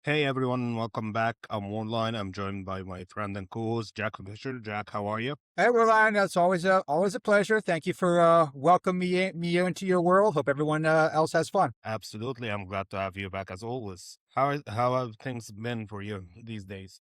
Hey everyone, welcome back. I'm online. I'm joined by my friend and co-host Jack Fisher. Jack, how are you? Hey, Ryan, it's always a pleasure. Thank you for welcoming me into your world. Hope everyone else has fun. Absolutely. I'm glad to have you back as always. How have things been for you these days?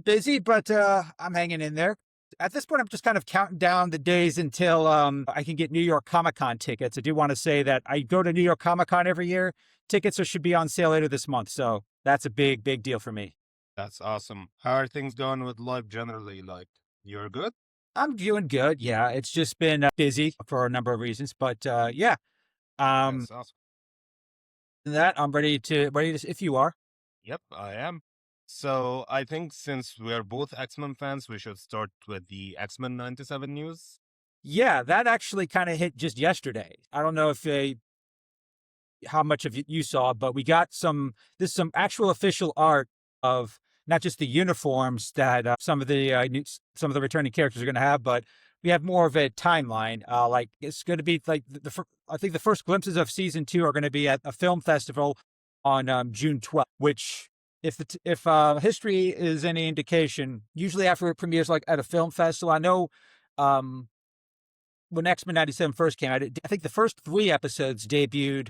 Busy, but I'm hanging in there. At this point, I'm just kind of counting down the days until I can get New York Comic Con tickets. I do want to say that I go to New York Comic Con every year. Tickets should be on sale later this month, so that's a big deal for me. That's awesome. How are things going with life generally? Like, you're good? I'm doing good. Yeah, it's just been busy for a number of reasons, but yeah. Um, That's awesome. that I'm ready to if you are. Yep, I am. So I think since we're both X-Men fans, we should start with the X-Men 97 news. Yeah, that actually kind of hit just yesterday. I don't know if how much of you saw, but we got some actual official art of not just the uniforms that some of the returning characters are going to have, but we have more of a timeline. Like it's going to be like I think the first glimpses of season 2 are going to be at a film festival on June 12th, which if history is any indication, usually after it premieres like at a film festival, I know um, when X-Men 97 first came out, I think the first 3 episodes debuted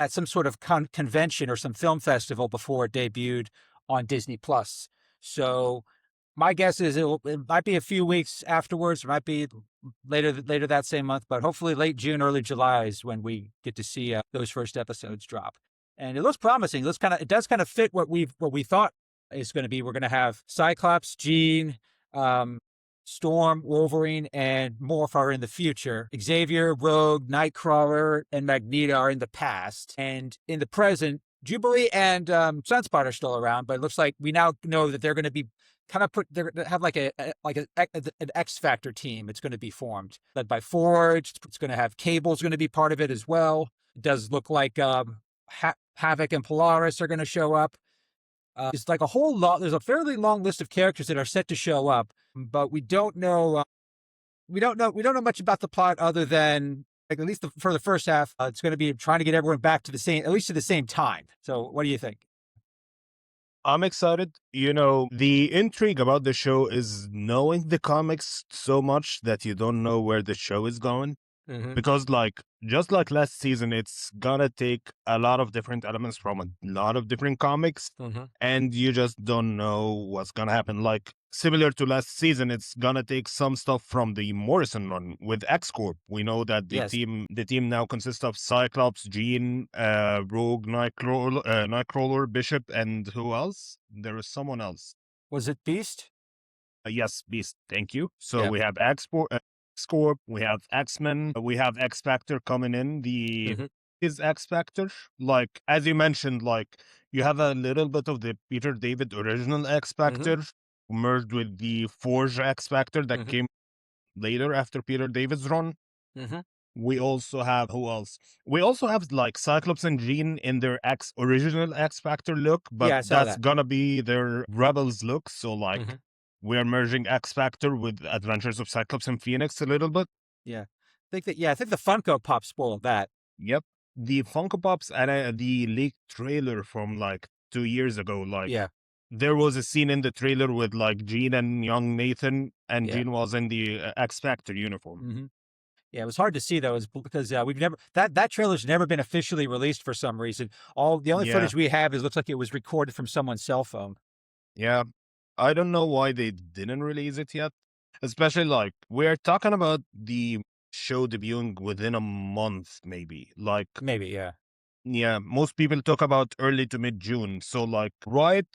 at some sort of convention or some film festival before it debuted on Disney Plus. So my guess is it might be a few weeks afterwards. It might be later that same month, but hopefully late June, early July is when we get to see those first episodes drop. And it looks promising. It does kind of fit what we thought is going to be. We're going to have Cyclops, Jean, um, Storm, Wolverine, and Morph are in the future. Xavier, Rogue, Nightcrawler, and Magneto are in the past. And in the present, Jubilee and Sunspot are still around, but it looks like we now know that they're going to be they're going to have like an X Factor team. It's going to be formed, led by Forge. It's going to have Cable's going to be part of it as well. It does look like Havoc and Polaris are going to show up. It's like a whole lot. There's a fairly long list of characters that are set to show up, but we don't know. We don't know much about the plot other than like at least for the first half. It's going to be trying to get everyone back to at least to the same time. So, what do you think? I'm excited. The intrigue about the show is knowing the comics so much that you don't know where the show is going. Mm-hmm. Because, like, just like last season, it's gonna take a lot of different elements from a lot of different comics, Mm-hmm. and you just don't know what's gonna happen. Like, similar to last season, it's gonna take some stuff from the Morrison run with X Corp. We know that Yes. the team now consists of Cyclops, Jean, Rogue, Nightcrawler, Bishop, and who else? There is someone else. Was it Beast? Yes, Beast. Thank you. So Yeah. we have X-Corp, we have X-Men, we have X Factor coming in. The Mm-hmm. is X Factor, like as you mentioned, like you have a little bit of the Peter David original X Mm-hmm. Factor merged with the Forge X Factor that Mm-hmm. came later after Peter David's run. Mm-hmm. We also have who else? We also have like Cyclops and Jean in their original X Factor look, but Yeah, I saw that's that. gonna be their Rebels look. So Mm-hmm. like we're merging X Factor with Adventures of Cyclops and Phoenix a little bit. Yeah, I think the Funko Pop spoiled that. Yep. The Funko Pops and the leaked trailer from like 2 years ago, like Yeah. there was a scene in the trailer with like Jean and young Nathan, and Yeah. Jean was in the X Factor uniform. Mm-hmm. Yeah, it was hard to see though, because we've never that trailer's never been officially released for some reason. All the only Yeah, footage we have is looks like it was recorded from someone's cell phone. yeah. I don't know why they didn't release it yet. Especially like we're talking about the show debuting within a month, maybe. Like, Maybe, yeah. yeah, most people talk about early to mid June. So like right,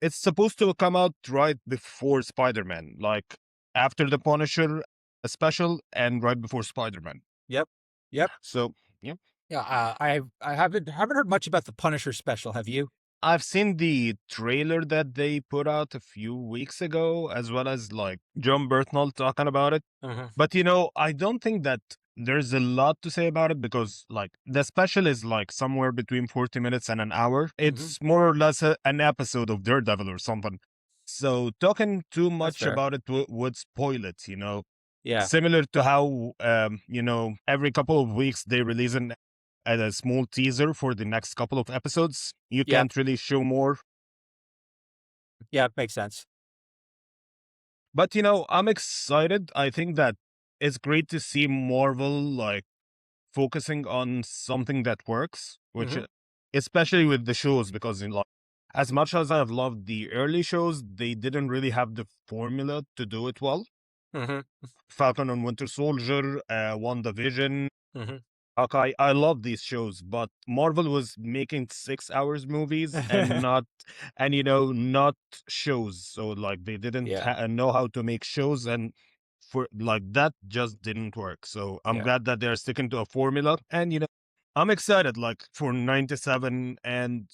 it's supposed to come out right before Spider-Man, like after the Punisher special and right before Spider-Man. Yep. Yep. So yeah. Yeah. I haven't heard much about the Punisher special. Have you? I've seen the trailer that they put out a few weeks ago, as well as like John Berthnall talking about it. Uh-huh. But I don't think that there's a lot to say about it because like the special is like somewhere between 40 minutes and an hour. Mm-hmm. It's more or less an episode of Daredevil or something. So talking too That's much fair. about it would spoil it. Yeah. Similar to how every couple of weeks they release a small teaser for the next couple of episodes. You Yep. can't really show more. Yeah, it makes sense. But I'm excited. I think that it's great to see Marvel like focusing on something that works, which Hmm. especially with the shows, because like as much as I've loved the early shows, they didn't really have the formula to do it well. Hmm. Falcon and Winter Soldier, WandaVision, Hmm. okay, I love these shows, but Marvel was making 6 hours movies and not shows. So like they didn't Yeah, know how to make shows, and for like that just didn't work. So I'm yeah, glad that they're sticking to a formula, and I'm excited like for 97 and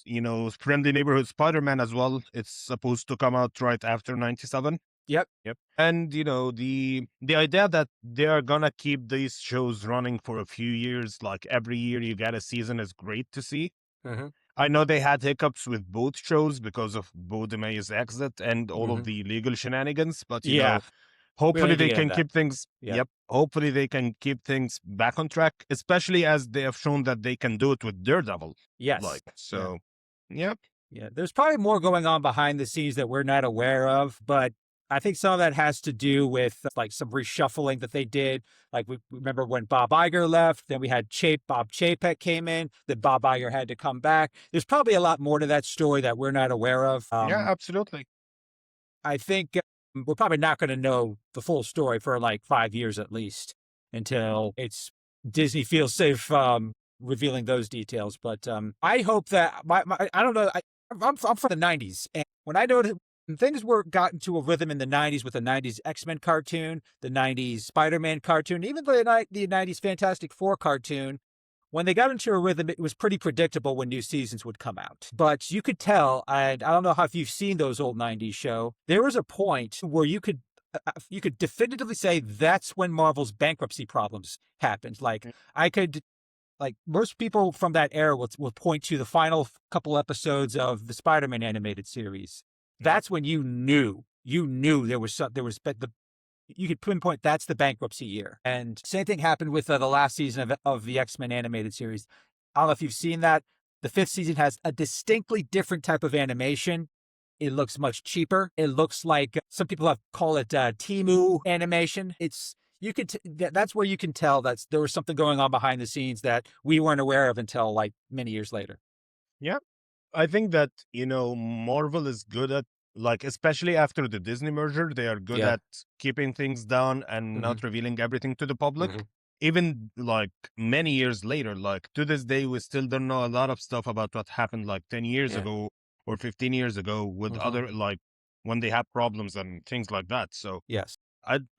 Friendly Neighborhood Spider-Man as well. It's supposed to come out right after 97. yep, Yep. And the idea that they are gonna keep these shows running for a few years, like every year you get a season, is great to see. hmm, I know they had hiccups with both shows because of Bo DeMay's exit and all of hmm, the legal shenanigans, but yeah. We don't hopefully need to they get can into that. keep things. Yep. Yep. Hopefully they can keep things back on track, especially as they have shown that they can do it with Daredevil. Yes. Like Yeah. so. Yep. Yeah. There's probably more going on behind the scenes that we're not aware of, but I think some of that has to do with like some reshuffling that they did. Like we remember when Bob Iger left, then we had Bob Chapek came in, then Bob Iger had to come back. There's probably a lot more to that story that we're not aware of. Yeah, absolutely. I think we're probably not going to know the full story for like 5 years at least until it's Disney feels safe revealing those details. But I hope that I don't know. I'm from the '90s, and when I know that when things were gotten to a rhythm in the '90s with the '90s X-Men cartoon, the '90s Spider-Man cartoon, even the '90s Fantastic Four cartoon, when they got into a rhythm, it was pretty predictable when new seasons would come out. But you could tell, and I don't know how if you've seen those old '90s show. There was a point where you could definitively say that's when Marvel's bankruptcy problems happened. Like I could like most people from that era will point to the final couple episodes of the Spider-Man animated series. Yep. That's when you knew there was the you could pinpoint that's the bankruptcy year. And same thing happened with the last season of the X-Men animated series. I don't know if you've seen that. The fifth season has a distinctly different type of animation. It looks much cheaper. It looks like some people have call it Timu animation. It's that's where you can tell that there was something going on behind the scenes that we weren't aware of until like many years later. Yep. I think that, Marvel is good at, like, especially after the Disney merger, they are good Yeah. at keeping things down and Hmm. not revealing everything to the public. Hmm. Even like many years later, like to this day, we still don't know a lot of stuff about what happened like 10 years Yeah. ago or 15 years ago with Hmm. other, like, when they have problems and things like that. So, Yes.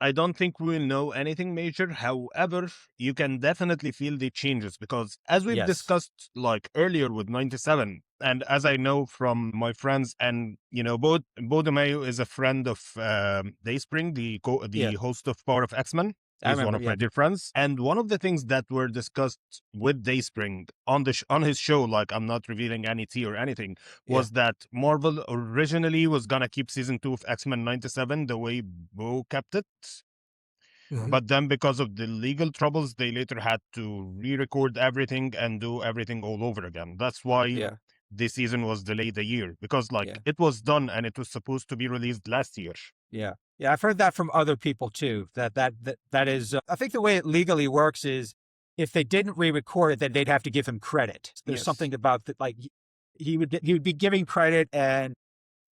I don't think we'll know anything major. However, you can definitely feel the changes because as we've Yes. discussed like earlier with 97, and as I know from my friends, and Bo Mayo is a friend of Dayspring, Yeah. the host of Power of X-Men. I He's one remember. of my Yeah. dear friends. And one of the things that were discussed with Dayspring on on his show, like I'm not revealing any tea or anything, Yeah. was that Marvel originally was gonna keep season 2 of X-Men 97 the way Bo kept it. Hmm. But then because of the legal troubles, they later had to re-record everything and do everything all over again. That's why Yeah. this season was delayed a year, because like Yeah. it was done and it was supposed to be released last year. Yeah. Yeah, I've heard that from other people too. That is, I think the way it legally works is if they didn't re-record it, then they'd have to give him credit. There's Yes. something about that, like he would be giving credit, and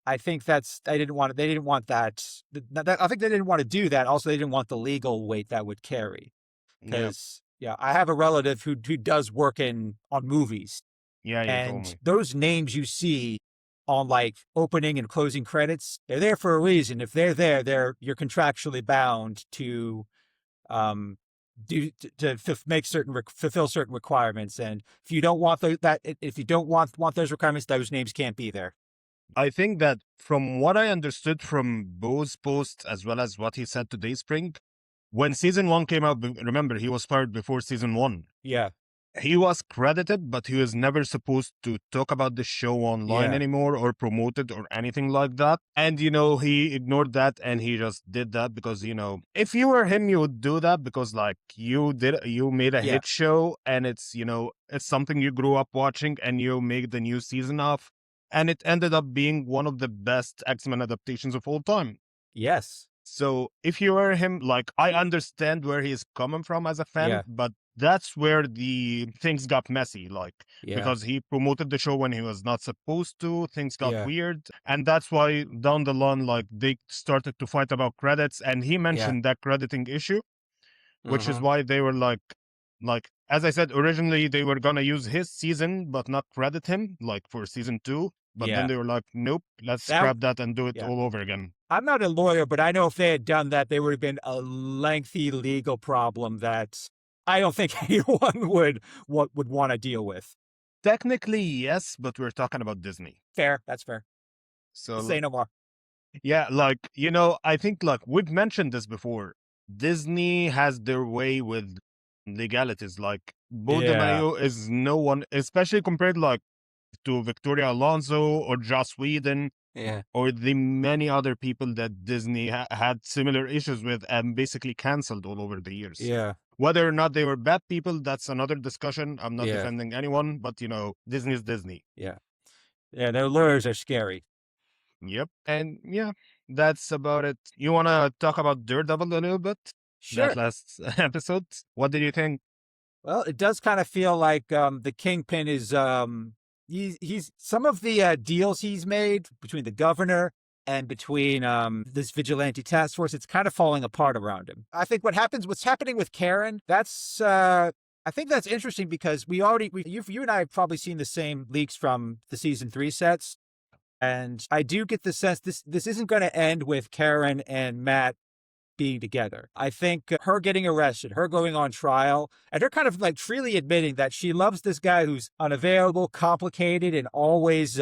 I think that's they didn't want that. I think they didn't want to do that. Also, they didn't want the legal weight that would carry. Yeah. Because yeah, I have a relative who does work on movies, Yeah, you told and me. those names you see on like opening and closing credits, they're there for a reason. If they're there, you're contractually bound to um make certain fulfill certain requirements. And if you don't want if you don't want those requirements, those names can't be there. I think that from what I understood from Bo's post as well as what he said to Dayspring, when season 1 came out, remember he was fired before season 1. Yeah, He was credited, but he was never supposed to talk about the show online yeah, anymore or promote it or anything like that. And, he ignored that and he just did that because, if you were him, you would do that because, like, you made a yeah, hit show and it's something you grew up watching and you make the new season of. and it ended up being one of the best X-Men adaptations of all time. Yes. So if you were him, like, I understand where he's coming from as a fan, Yeah. but that's where the things got messy, like, Yeah. because he promoted the show when he was not supposed to, things got Yeah. weird. And that's why down the line, like, they started to fight about credits. And he Yeah. mentioned that crediting issue, which is Mhm. why they were like, as I said, originally they were gonna use his season, but not credit him, like for season 2. But then Yeah. they were like, nope, let's That scrap that and do it yeah. all over again. I'm not a lawyer, but I know if they had done that, there would have been a lengthy legal problem that I don't think anyone would want to deal with. Technically, yes, but we're talking about Disney. Fair. That's fair. So, Say no more. yeah, like, I think, like, we've mentioned this before. Disney has their way with legalities. Like, Bo Yeah. DeMayo is no one, especially compared, like, to Victoria Alonso or Joss Whedon Yeah. or the many other people that Disney had similar issues with and basically canceled all over the years. Yeah. Whether or not they were bad people, that's another discussion. I'm not Yeah. defending anyone, but Disney is Disney. Yeah. Yeah. Their lawyers are scary. Yep. And yeah, that's about it. You want to talk about Daredevil a little bit? That Sure. last episode? What did you think? Well, it does kind of feel like the Kingpin is he's some of the deals he's made between the governor and between this vigilante task force, it's kind of falling apart around him. I think what's happening with Karen, that's I think that's interesting because you and I have probably seen the same leaks from the season 3 sets. And I do get the sense this isn't going to end with Karen and Matt being together. I think her getting arrested, her going on trial, and her kind of like freely admitting that she loves this guy who's unavailable, complicated, and always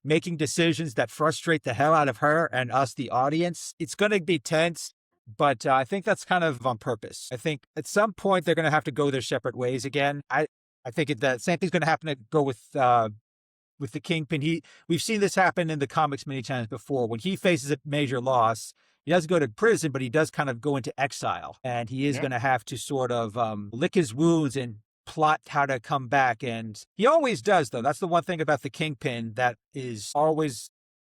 making decisions that frustrate the hell out of her and us, the audience. It's going to be tense, but I think that's kind of on purpose. I think at some point they're going to have to go their separate ways again. I think the same thing's going to happen to go with the Kingpin. We've seen this happen in the comics many times before. When he faces a major loss, he doesn't go to prison, but he does kind of go into exile. And he is Yeah. going to have to sort of lick his wounds and plot how to come back. And he always does, though. That's the one thing about the Kingpin that is always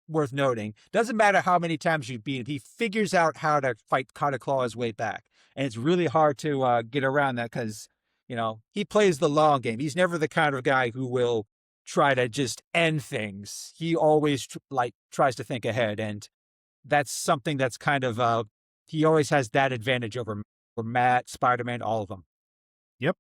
worth noting. Doesn't matter how many times you beat him, he figures out how to claw his way back. And it's really hard to get around that because, he plays the long game. He's never the kind of guy who will try to just end things. He always tries to think ahead, and that's something that's kind of he always has that advantage over Matt, Spider-Man, all of them. Yep.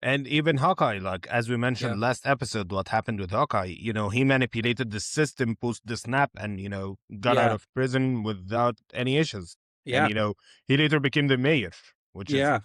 And even Hawkeye, like, as we Yeah. mentioned last episode, what happened with Hawkeye, he manipulated the system post the snap and, got out Yeah. of prison without any issues. And, Yeah. he later became the mayor, which is, Yeah.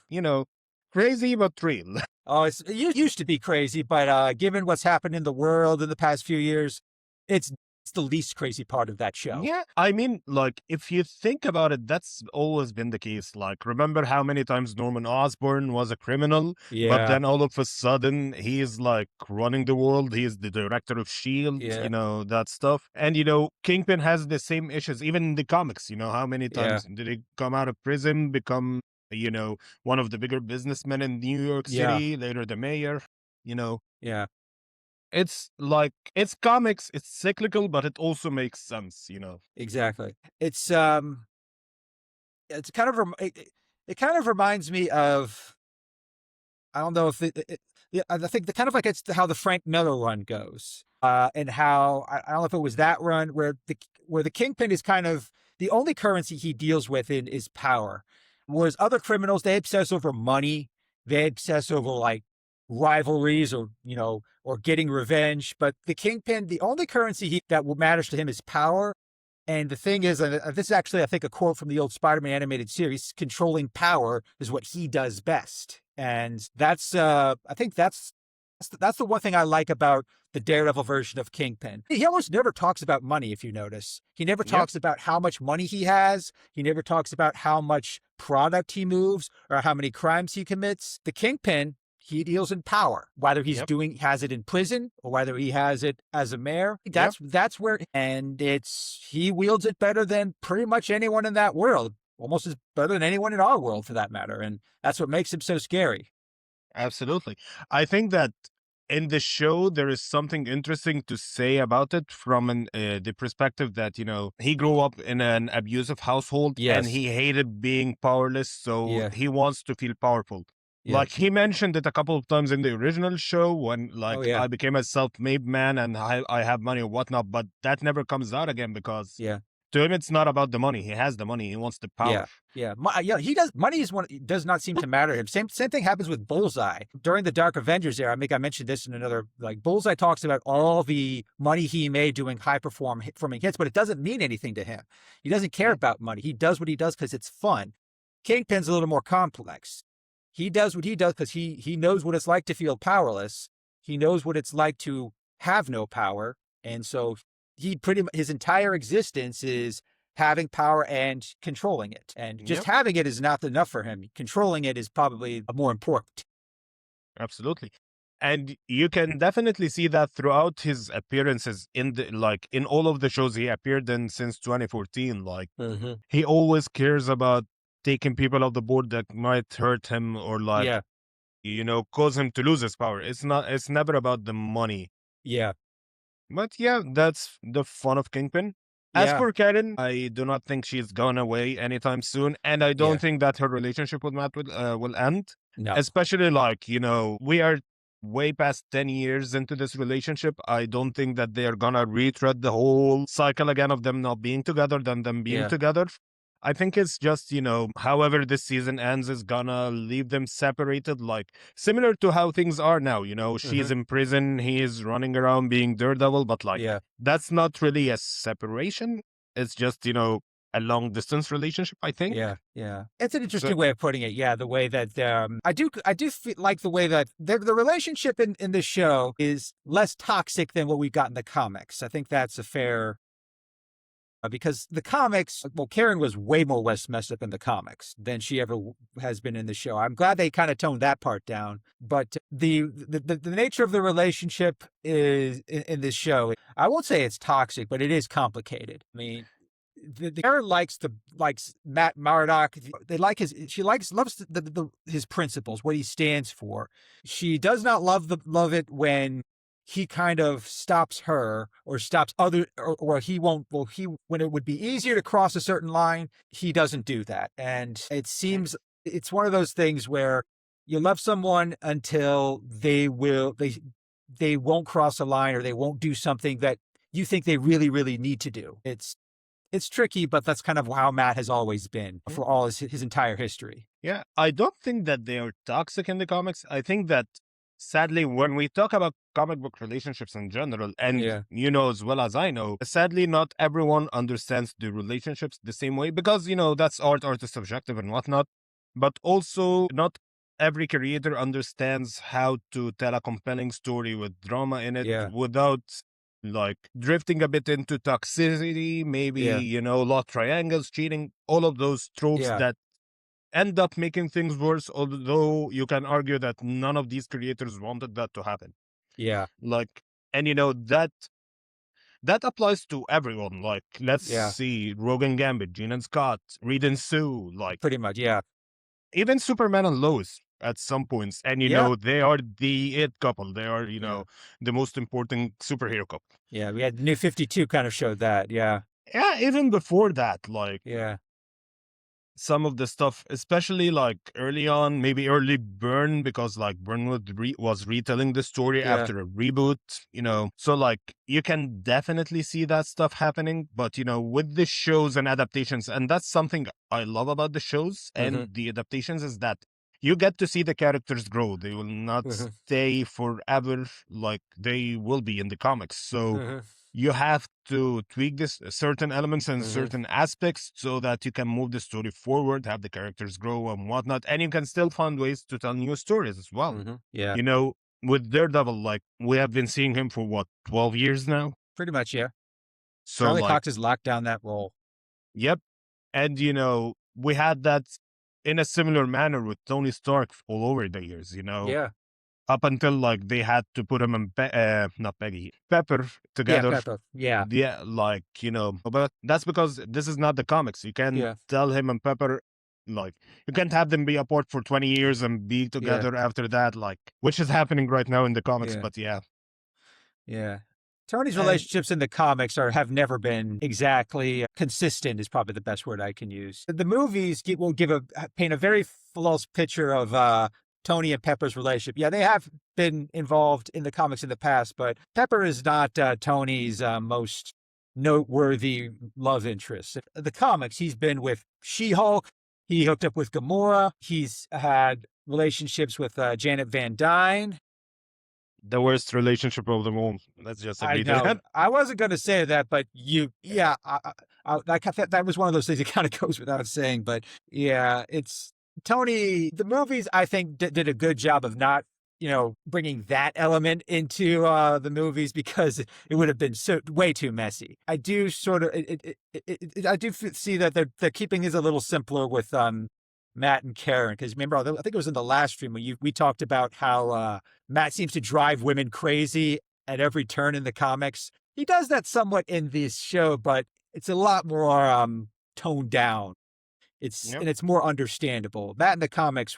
crazy but real. Oh, it used to be crazy, but given what's happened in the world in the past few years, it's the least crazy part of that show. Yeah, I mean, like, if you think about it, that's always been the case. Like, remember how many times Norman Osborn was a criminal, but Yeah. then all of a sudden he's like running the world. He's the director of S.H.I.E.L.D., Yeah. that stuff. And, Kingpin has the same issues, even in the comics. How many Yeah. times did he come out of prison, become, one of the bigger businessmen in New York Yeah. City, later the mayor, Yeah. It's like, it's comics, it's cyclical, but it also makes sense. Exactly. It's kind of it kind of reminds me of, I don't know if yeah, I think the kind of like it's how the Frank Miller run goes, and how I don't know if it was that run where the Kingpin is kind of the only currency he deals with is power, whereas other criminals, they obsess over money, they obsess over like rivalries or getting revenge, but the Kingpin, the only currency that matters to him is power. And the thing is, this is actually, I think, a quote from the old Spider-Man animated series, controlling power is what he does best. And that's, I think that's the one thing I like about the Daredevil version of Kingpin. He almost never talks about money, if you notice. He never Yep. talks about how much money he has. He never talks about how much product he moves or how many crimes he commits. The Kingpin, he deals in power, whether he's Yep. has it in prison or whether he has it as a mayor. That's where, and he wields it better than pretty much anyone in that world, almost as better than anyone in our world for that matter. And that's what makes him so scary. Absolutely. I think that in the show, there is something interesting to say about it from the perspective that, he grew up in an abusive household and Yes. he hated being powerless. So Yeah. he wants to feel powerful. Yeah. Like he mentioned it a couple of times in the original show when Oh like yeah. I became a self-made man and I have money or whatnot, but that never comes out again because Yeah. to him, it's not about the money. He has the money. He wants the Yeah. power. Yeah. Yeah. He does. Money is one, does not seem to matter to him. Same thing happens with Bullseye. During the Dark Avengers era, I think I mentioned this in another, like Bullseye talks about all the money he made doing high performing hits, but it doesn't mean anything to him. He doesn't care about money. He does what he does because it's fun. Kingpin's a little more complex. He does what he does because he knows what it's like to feel powerless. He knows what it's like to have no power. And so his entire existence is having power and controlling it. And just Yep, having it is not enough for him. Controlling it is probably more important. absolutely. And you can definitely see that throughout his appearances in all of the shows he appeared in since 2014. Like Mm-hmm. he always cares about taking people off the board that might hurt him or like, Yeah. cause him to lose his power. It's never about the money. Yeah. But yeah, that's the fun of Kingpin. As Yeah. for Karen, I do not think she's gone away anytime soon, and I don't Yeah. think that her relationship with Matt will end. No. Especially like we are way past 10 years into this relationship. I don't think that they are gonna retread the whole cycle again of them not being together, then them being Yeah. together. I think it's just, however this season ends is gonna leave them separated, like similar to how things are now. Mm-hmm. She's in prison, he is running around being Daredevil, but like Yeah. that's not really a separation. It's just, a long distance relationship, I think. Yeah, yeah. It's an So interesting way of putting it. Yeah, the way that I do feel like the way that the relationship in this show is less toxic than what we got in the comics. I think that's a fair because the comics, well, Karen was way more less messed up in the comics than she ever has been in the show. I'm glad they kind of toned that part down. But the nature of the relationship is in this show. I won't say it's toxic, but it is complicated. I mean, the Karen likes Matt Murdock. They like loves his principles, what he stands for. She does not love it when he kind of stops her or stops other or he won't well he when it would be easier to cross a certain line, he doesn't do that. And it seems it's one of those things where you love someone until they won't cross a line or they won't do something that you think they really, really need to do. It's tricky, but that's kind of how Matt has always been for all his entire history. yeah, I don't think that they are toxic in the comics. I think that sadly, when we talk about comic book relationships in general, and Yeah. as well as I know, sadly, not everyone understands the relationships the same way because, that's art is subjective and whatnot. But also, not every creator understands how to tell a compelling story with drama in it Yeah. without like drifting a bit into toxicity, maybe, Yeah. love triangles, cheating, all of those tropes Yeah. that end up making things worse, although you can argue that none of these creators wanted that to happen. Yeah. Like, and that applies to everyone. Like, let's Yeah. see Rogan Gambit, Gene and Scott, Reed and Sue, like Pretty much. Yeah. even Superman and Lois at some points. And Yeah. they are the it couple. They are, Yeah. the most important superhero couple. Yeah. We had New 52 kind of showed that. Yeah. Yeah, even before that, like Yeah. some of the stuff, especially like early on, maybe early Burn, because like Burn was retelling the story Yeah. after a reboot, So like you can definitely see that stuff happening, but with the shows and adaptations, and that's something I love about the shows Mm-hmm. and the adaptations is that you get to see the characters grow. They will not Mm-hmm. stay forever like they will be in the comics. So Mm-hmm. you have to tweak this certain elements and Mm-hmm. certain aspects so that you can move the story forward, have the characters grow and whatnot, and you can still find ways to tell new stories as well. Mm-hmm. Yeah. With Daredevil, like we have been seeing him for what, 12 years now? Pretty much. Yeah. So Charlie like, Cox has locked down that role. yep. And we had that in a similar manner with Tony Stark all over the years, Yeah. up until like they had to put him and not Peggy, Pepper Yeah. together. Pepper. Yeah. Yeah, like, but that's because this is not the comics. You can Yeah. tell him and Pepper Like, you can't have them be apart for 20 years and be Yeah. together after that, like, which is happening right now in the comics. Yeah. But yeah. Yeah. Tony's And relationships in the comics have never been exactly consistent is probably the best word I can use. The movies will paint a very false picture of Tony and Pepper's relationship. Yeah, they have been involved in the comics in the past, but Pepper is not Tony's most noteworthy love interest. The comics, he's been with She-Hulk. He hooked up with Gamora. He's had relationships with Janet Van Dyne. the worst relationship of them all. Let's just I agree to know. that. I wasn't going to say that, but yeah, that was one of those things that kind of goes without saying. But yeah, it's Tony. The movies, I think, did a good job of not, bringing that element into the movies because it would have been way too messy. I do sort of, I do see that they're keeping these a little simpler with Matt and Karen, because remember, I think it was in the last stream when we talked about how Matt seems to drive women crazy at every turn in the comics. He does that somewhat in this show, but it's a lot more toned down. Yep. And it's more understandable. Matt in the comics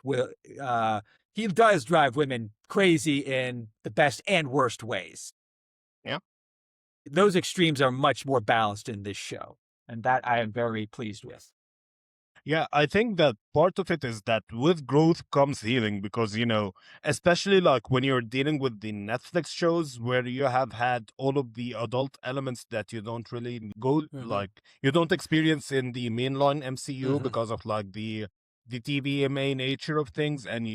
he does drive women crazy in the best and worst ways. Yeah. Those extremes are much more balanced in this show, and that I am very pleased with. Yeah, I think that part of it is that with growth comes healing because, especially like when you're dealing with the Netflix shows where you have had all of the adult elements that you don't really Mm-hmm. like, you don't experience in the mainline MCU Mm-hmm. because of like the TVMA nature of things, and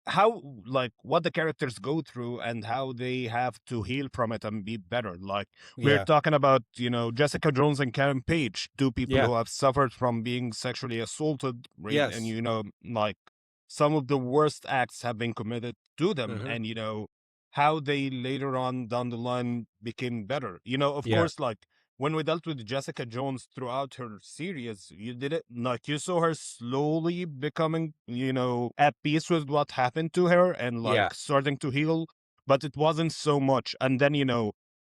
how, like, what the characters go through and how they have to heal from it and be better. Like, we're Yeah. talking about, Jessica Jones and Karen Page, two people Yeah. who have suffered from being sexually assaulted, raped, and, Yes. like, some of the worst acts have been committed to them, Mm-hmm. and, how they later on down the line became better. Of Yeah. course, like, when we dealt with Jessica Jones throughout her series, you did it like you saw her slowly becoming, at peace with what happened to her and like Yeah. starting to heal, but it wasn't so much. And then,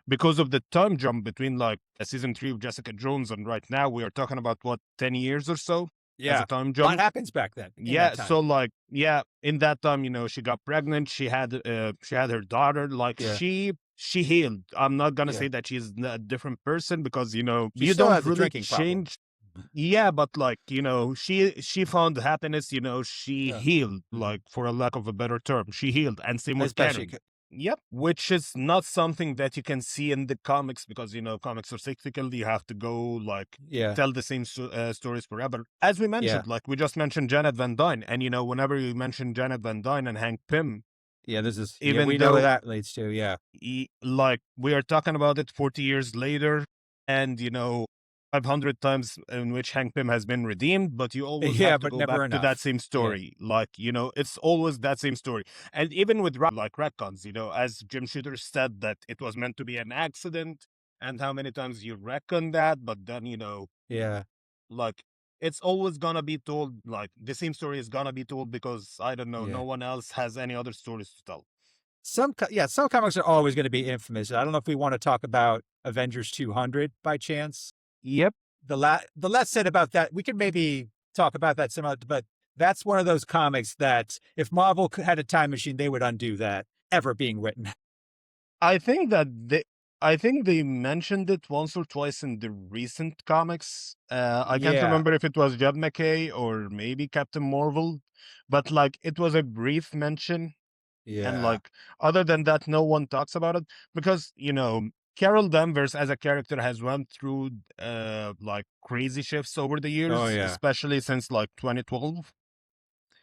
because of the time jump between like a season 3 of Jessica Jones and right now, we are talking about what, 10 years or so as Yeah. a time A lot jump. happens back then in that Yeah, time. so like, yeah, in that time, she got pregnant, she had her daughter, like Yeah. she healed. I'm not gonna Yeah. say that she's a different person because, She you still don't has a really drinking problem. change. Yeah, but like, she found happiness, she Yeah. healed, Mm-hmm. like, for a lack of a better term. She healed, and same As with best she Karen. could. Yep, which is not something that you can see in the comics because, comics are cyclical. You have to go, like, Yeah. tell the same stories forever. As we Yeah. mentioned, like, we just mentioned Janet Van Dyne, and, whenever you mention Janet Van Dyne and Hank Pym, Yeah. even We know what though, that leads to. Yeah. like, we are talking about it 40 years later, and 500 times in which Hank Pym has been redeemed, but you always Yeah, have to but go never back to that enough. same Yeah. story. Like, it's always that same story. And even with like retcons, as Jim Shooter said that it was meant to be an accident, and how many times you reckon that, but then, Yeah. like, it's always gonna be told, like, the same story is gonna be told because, I don't know, Yeah. no one else has any other stories to tell. Some comics are always going to be infamous. I don't know if we want to talk about Avengers 200 by chance. Yep. The less said about that, we could maybe talk about that some other, but that's one of those comics that if Marvel had a time machine, they would undo that ever being written. I think that I think they mentioned it once or twice in the recent comics. I can't Yeah. remember if it was Jeb McKay or maybe Captain Marvel, but like it was a brief mention, and Yeah. like other than that, no one talks about it because Carol Danvers as a character has went through like crazy shifts over the Oh years, yeah. especially since like 2012.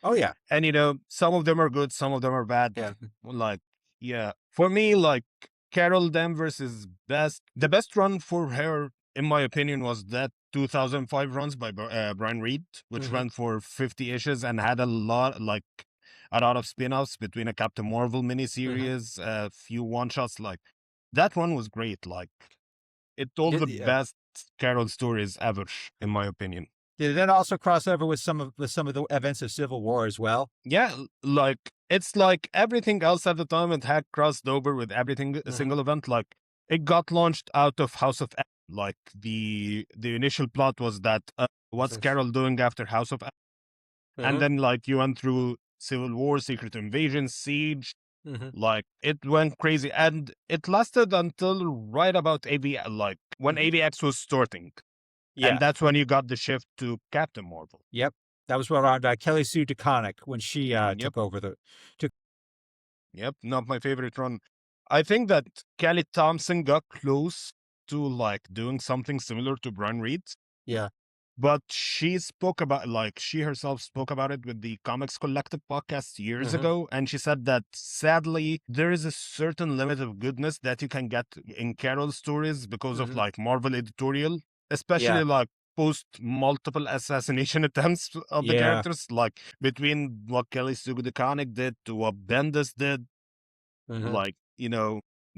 Oh yeah. And some of them are good, some of them are bad. Yeah. Like, yeah, for me, like, Carol Danvers is best. The best run for her, in my opinion, was that 2005 runs by Brian Reed, which Mm-hmm. ran for 50 issues and had a lot of spin-offs between a Captain Marvel Mm-hmm. miniseries, a few one-shots. Like, that one was great. Like, it told the Yeah. best Carol stories ever, in my opinion. Did it then also cross over with some of the events of Civil War as well? Yeah, like, it's like everything else at the time, it had crossed over with everything, a Mm-hmm. single event. Like, it got launched out of House of M. Like, the initial plot was that what's Carol doing after House of M? And Uh-huh. then like you went through Civil War, Secret Invasion, Siege. Mhm. Like it went crazy, and it lasted until right about AV, like when Mhm. AVX was starting, Yeah. and that's when you got the shift to Captain Marvel. Yep. That was around Kelly Sue DeConnick when she Yep, took over the. Took. yep, not my favorite run. I think that Kelly Thompson got close to like doing something similar to Brian Reed, Yeah. but she spoke about, like, she herself spoke about it with the Comics Collective podcast years Uh-huh. ago, and she said that sadly there is a certain limit of goodness that you can get in Carol stories because of Mhm. like Marvel editorial, especially Yeah. like post multiple assassination attempts of the Yeah. characters, like between what Kelly Sue DeConnick did to what Bendis did. Uh-huh. Like,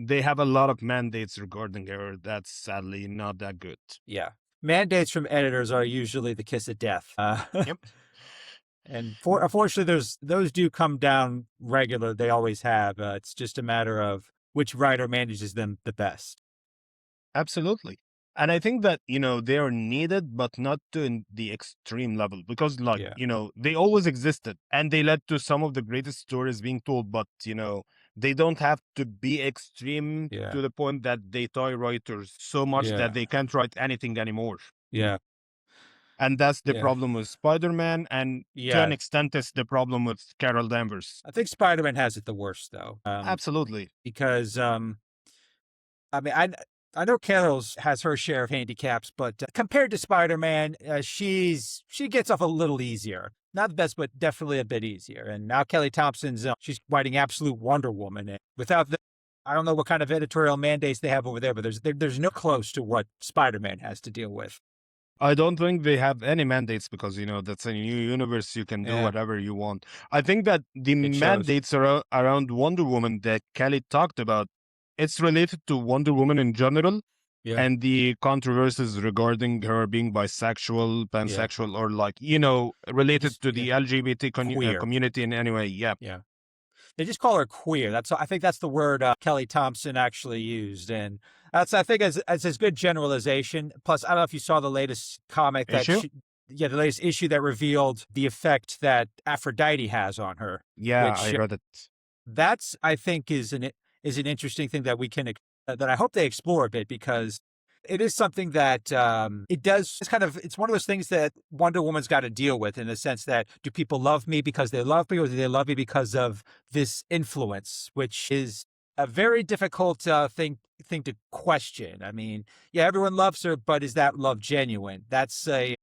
they have a lot of mandates regarding her that's sadly not that good. Yeah. Mandates from editors are usually the kiss of death. Yep. And unfortunately, those do come down regular. They always have. It's just a matter of which writer manages them the best. Absolutely. And I think that, they are needed, but not to the extreme level because, like, Yeah. they always existed and they led to some of the greatest stories being told, but, they don't have to be extreme Yeah. to the point that they tie writers so much Yeah. that they can't write anything anymore. Yeah. And that's the Yeah. problem with Spider Man. And to an Yeah. extent, it's the problem with Carol Danvers. I think Spider-Man has it the worst though. Absolutely. Because I mean, I know Carol's has her share of handicaps, but compared to Spider-Man, she gets off a little easier. Not the best, but definitely a bit easier. And now Kelly Thompson's she's writing absolute Wonder Woman, and without the, I don't know what kind of editorial mandates they have over there, but there's no close to what Spider-Man has to deal with. I don't think they have any mandates because, that's a new universe. You can do Yeah, whatever you want. I think that the it shows. mandates around Wonder Woman that Kelly talked about, it's related to Wonder Woman in general Yeah, and the controversies regarding her being bisexual, yeah, pansexual, or like, related just to yeah, the LGBT queer. community in any way. Yeah. Yeah. They just call her queer. I think that's the word Kelly Thompson actually used, and that's I think as a good generalization. Plus, I don't know if you saw the latest comic Issue? the latest issue that revealed the effect that Aphrodite has on her, Yeah, I which read it. that's I think is an interesting thing that we can that I hope they explore a bit because it is something that it does. It's one of those things that Wonder Woman's got to deal with in the sense that do people love me because they love me or do they love me because of this influence, which is a very difficult thing to question. I mean, yeah, everyone loves her, but is that love genuine? That's a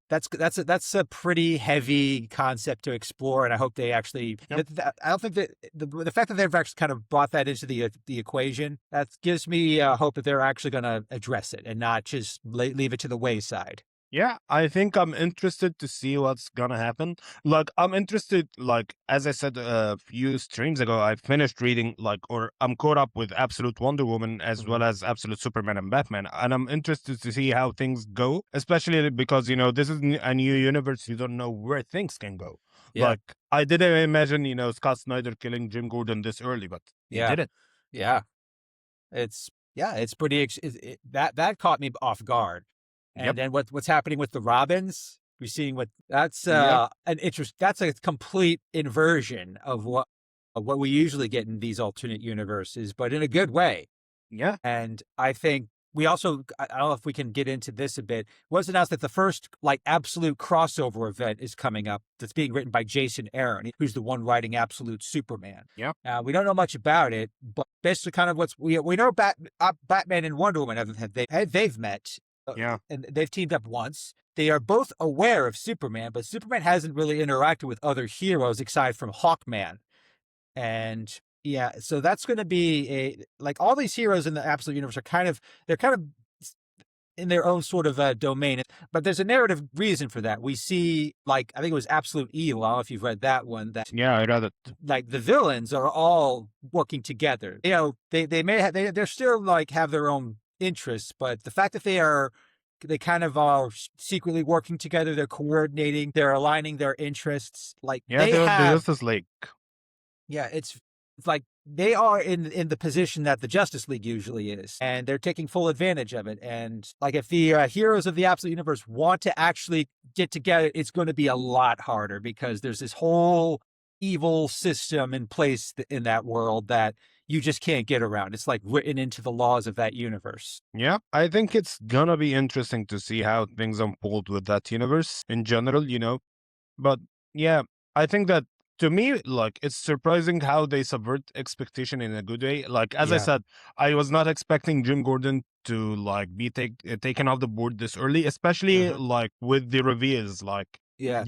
pretty heavy concept to explore, and I hope they actually. Yep. I don't think that the fact that they've actually kind of brought that into the equation that gives me hope that they're actually going to address it and not just leave it to the wayside. Yeah, I think I'm interested to see what's gonna happen. Like, I'm interested, like, as I said a few streams ago, I finished reading, like, or I'm caught up with Absolute Wonder Woman as well Mhm. as Absolute Superman and Batman. And I'm interested to see how things go, especially because, this is a new universe. You don't know where things can go. Yeah, Like, I didn't imagine, Scott Snyder killing Jim Gordon this early, but he yeah, did it. yeah. It's pretty that caught me off guard. Yep. And then what's happening with the Robins? We're seeing what that's Yep. an interest. That's a complete inversion of what we usually get in these alternate universes, but in a good way. Yeah. And I think we also, I don't know if we can get into this a bit. It was announced that the first like absolute crossover event is coming up that's being written by Jason Aaron, who's the one writing Absolute Superman. Yeah. We don't know much about it, but basically kind of we know Batman and Wonder Woman they've met Yeah. and they've teamed up once. They are both aware of Superman, but Superman hasn't really interacted with other heroes aside from Hawkman. And yeah, so that's going to be like all these heroes in the Absolute Universe they're kind of in their own sort of domain, but there's a narrative reason for that. We see like I think it was Absolute Evil. I don't know if you've read that one. That Yeah, I read it. like the villains are all working together. They may have they're still like have their own interests, but the fact that they kind of are secretly working together, they're coordinating, they're aligning their interests. Like Yeah, they they're the have Justice League. yeah, it's like they are in the position that the Justice League usually is, and they're taking full advantage of it. And like, if the heroes of the Absolute Universe want to actually get together, it's going to be a lot harder because there's this whole evil system in place in that world that you just can't get around. It's like written into the laws of that universe. Yeah, I think it's gonna be interesting to see how things unfold with that universe in general, But yeah, I think that to me, like, it's surprising how they subvert expectation in a good way. Like, as I Yeah. said, I was not expecting Jim Gordon to like be taken off the board this early, especially Uh-huh. like with the reveals. Like, Yeah.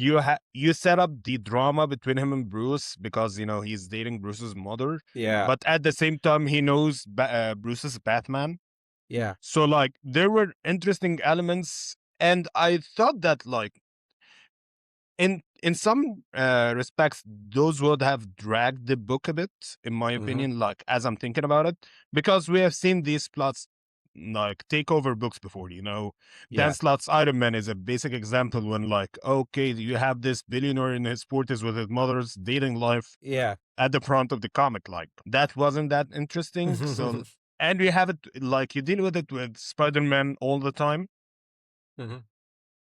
you set up the drama between him and Bruce because he's dating Bruce's mother, Yeah. but at the same time he knows Bruce's Batman. Yeah. So like there were interesting elements, and I thought that like in some respects those would have dragged the book a bit, in my Hmm. opinion, like as I'm thinking about it, because we have seen these plots like take over books before. Dan Yeah. Slott's Iron Man is a basic example when, like, okay, you have this billionaire in his 40s with his mother's dating life Yeah. at the front of the comic. Like, that wasn't that interesting. So, and we have it, like, you deal with it with Spider-Man all the time. Hmm.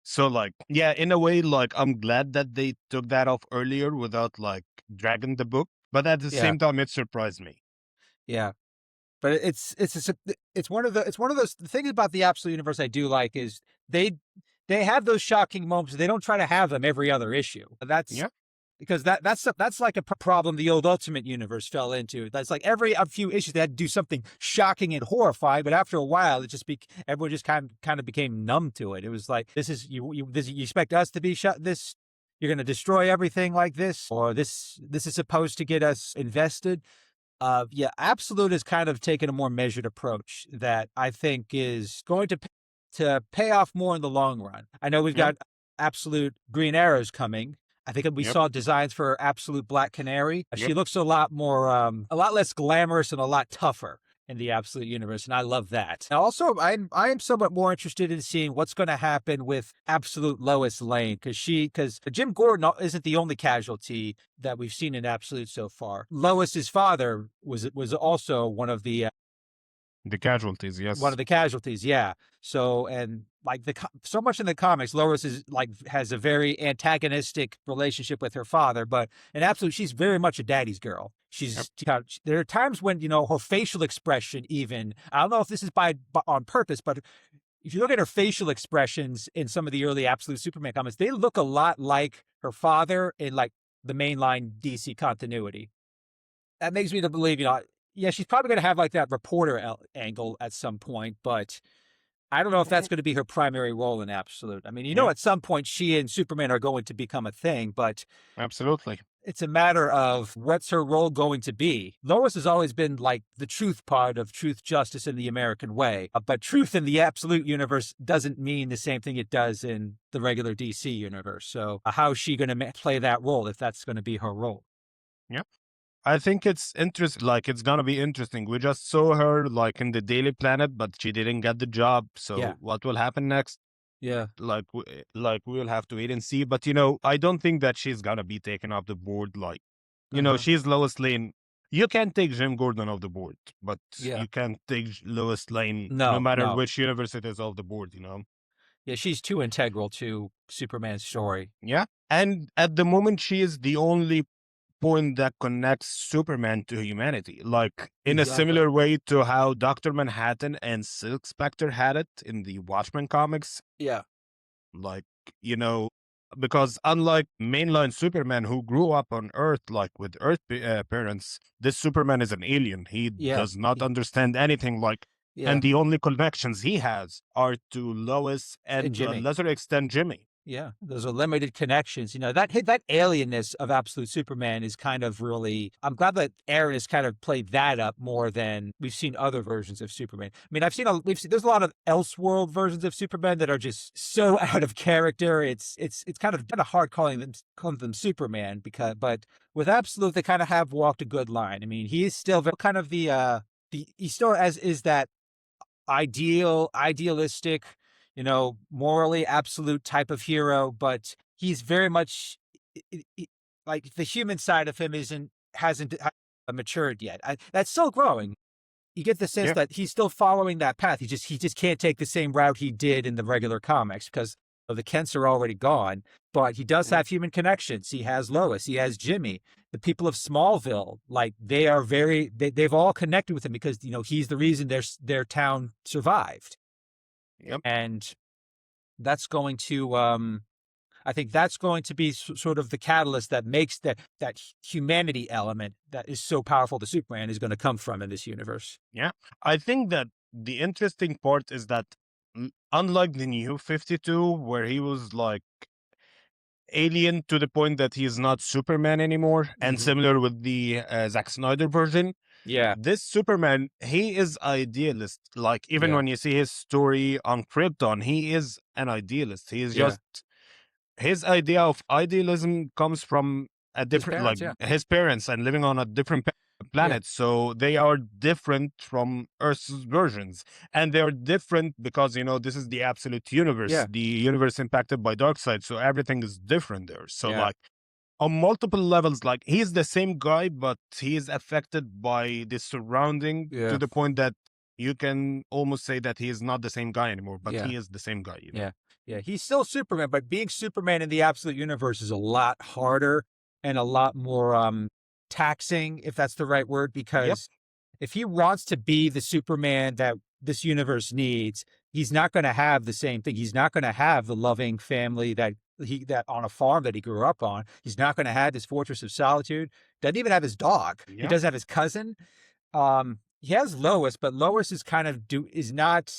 So, like, yeah, in a way, like, I'm glad that they took that off earlier without, like, dragging the book. But at the Yeah. same time, it surprised me. Yeah. But it's one of those, the thing about the Absolute Universe I do like is they have those shocking moments. They don't try to have them every other issue. That's Yeah, because that's like a problem the old Ultimate Universe fell into. That's like every a few issues they had to do something shocking and horrifying, but after a while, it just everyone just kind of became numb to it. It was like, this is you expect us to be shut this. You're going to destroy everything like this, or this is supposed to get us invested. Yeah, Absolute has kind of taken a more measured approach that I think is going to pay off more in the long run. I know we've yeah, got Absolute Green Arrows coming. I think we yep, saw designs for Absolute Black Canary. yep. She looks a lot more, a lot less glamorous and a lot tougher in the Absolute Universe, and I love that. And also, I am somewhat more interested in seeing what's going to happen with Absolute Lois Lane, because Jim Gordon isn't the only casualty that we've seen in Absolute so far. Lois's father was also The casualties, one yes. of the casualties, yeah. So, and like so much in the comics, Lois is like has a very antagonistic relationship with her father, but in Absolute, she's very much a daddy's girl. Yep. There are times when her facial expression, even, I don't know if this is on purpose, but if you look at her facial expressions in some of the early Absolute Superman comics, they look a lot like her father in like the mainline DC continuity. That makes me to believe, yeah, she's probably going to have like that reporter angle at some point, but I don't know if that's going to be her primary role in Absolute. I mean, Yeah, at some point she and Superman are going to become a thing, but absolutely. it's a matter of what's her role going to be. Lois has always been like the truth part of truth, justice, in the American way, but truth in the Absolute Universe doesn't mean the same thing it does in the regular DC universe. So how is she going to play that role if that's going to be her role? Yeah. I think it's interesting. Like, it's gonna be interesting. We just saw her like in the Daily Planet, but she didn't get the job. Yeah. So what will happen next? Yeah. Like we'll have to wait and see. But I don't think that she's gonna be taken off the board. Like, Uh-huh. she's Lois Lane. You can't take Jim Gordon off the board, but Yeah. you can't take Lois Lane no No, matter no. which universe it is off the board. Yeah, she's too integral to Superman's story. Yeah. And at the moment, she is the only point that connects Superman to humanity, like in a Exactly. similar way to how Dr. Manhattan and Silk Spectre had it in the Watchmen comics. Yeah. Like, you know, because unlike mainline Superman who grew up on Earth, like with Earth parents, this Superman is an alien. He Yeah. does not understand anything, like, Yeah. and the only connections he has are to Lois and And to a Jimmy. lesser extent, Jimmy. Yeah, those are limited connections. That alienness of Absolute Superman is kind of really. I'm glad that Aaron has kind of played that up more than we've seen other versions of Superman. I mean, there's a lot of Elseworld versions of Superman that are just so out of character. It's kind of hard calling them Superman, but with Absolute they kind of have walked a good line. I mean, he is still kind of he still as is that idealistic, morally absolute type of hero, but he's very much like the human side of him isn't hasn't matured yet. That's still growing. You get the sense Yeah. that he's still following that path. He just can't take the same route he did in the regular comics because the Kents are already gone. But he does Yep. have human connections. He has Lois. He has Jimmy. The people of Smallville, like they are they've all connected with him because he's the reason their town survived, Yep. and that's going to I think that's going to be sort of the catalyst that makes that humanity element that is so powerful to Superman is going to come from in this universe. Yeah. I think that the interesting part is that unlike the new 52, where he was like alien to the point that he is not Superman anymore, and Mhm. similar with the Zack Snyder version, Yeah, this Superman, he is idealist. Like even yeah, when you see his story on Krypton, he is an idealist. He is yeah. just his idea of idealism comes from a His different, like parents, yeah, his parents, and living on a different yeah, planet. So they are different from Earth's versions, and they are different because this is the absolute universe, yeah, the universe impacted by dark side. So everything is different there. So yeah, like on multiple levels, like he's the same guy, but he is affected by the surrounding to yeah, the point that you can almost say that he is not the same guy anymore, but yeah, he is the same guy. yeah, yeah. He's still Superman, but being Superman in the absolute universe is a lot harder and a lot more taxing, if that's the right word, Yep. because if he wants to be the Superman that this universe needs, he's not going to have the same thing. He's not going to have the loving family that on a farm that he grew up on. He's not going to have this fortress of solitude. Doesn't even have his dog. He Yep. does have his cousin. He has Lois, but Lois is kind of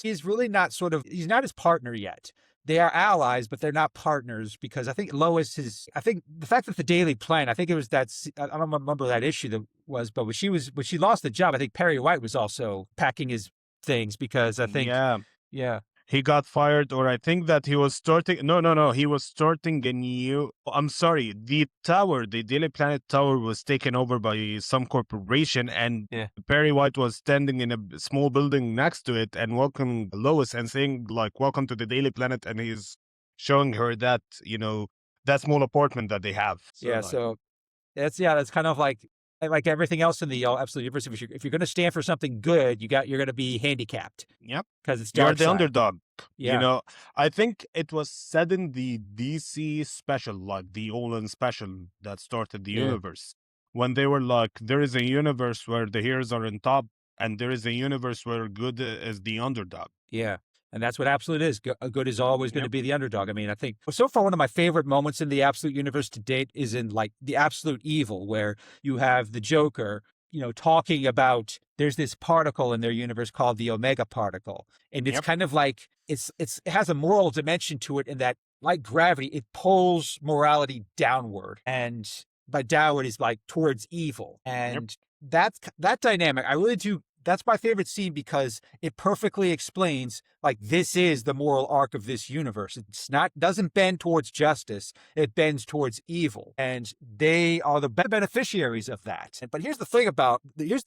he's really not sort of he's not his partner yet. They are allies, but they're not partners because I think Lois is. I think the fact that the Daily Planet, I think it was I don't remember that issue that was, but when she lost the job, I think Perry White was also packing his things because I think, Yeah. yeah, He got fired, or I think that he was starting. No, no, no. He was starting a new. I'm sorry. The tower, the Daily Planet tower, was taken over by some corporation, and yeah, Perry White was standing in a small building next to it and welcoming Lois and saying, like, "Welcome to the Daily Planet," and he's showing her that small apartment that they have. So, yeah. like, So that's kind of like everything else in the absolute universe. If you're going to stand for something good, you're going to be handicapped yep. because it's You're dark the side. underdog. You Yeah, know, I think it was said in the DC special, like the All-In special that started the yeah. universe, when they were like, there is a universe where the heroes are on top, and there is a universe where good is the underdog. Yeah. And that's what Absolute is. Good is always going to Yep. be the underdog. I mean, I think so far one of my favorite moments in the Absolute universe to date is in like the Absolute Evil, where you have the Joker, talking about there's this particle in their universe called the Omega particle. And it's Yep. kind of like it has a moral dimension to it in that, like gravity, it pulls morality downward. And by downward is like towards evil. Yep. And that dynamic, I really do. That's my favorite scene because it perfectly explains like this is the moral arc of this universe. It's not doesn't bend towards justice, it bends towards evil, and they are the beneficiaries of that. But here's the thing about there's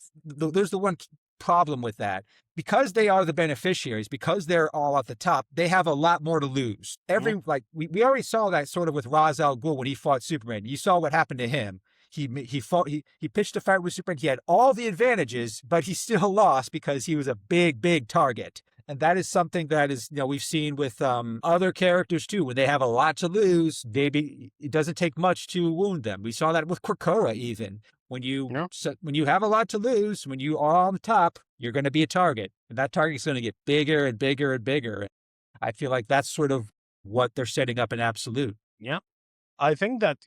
the one problem with that. Because they are the beneficiaries, because they're all at the top, they have a lot more to lose. Yep. We already saw that sort of with Ra's al Ghul when he fought Superman. You saw what happened to him. He pitched a fight with Superman. He had all the advantages, but he still lost because he was a big target. And that is something that is, we've seen with other characters too. When they have a lot to lose, it doesn't take much to wound them. We saw that with Krakoa even. Yep. When you have a lot to lose, when you are on the top, you're going to be a target, and that target is going to get bigger and bigger and bigger. I feel like that's sort of what they're setting up in Absolute. Yep. I think that,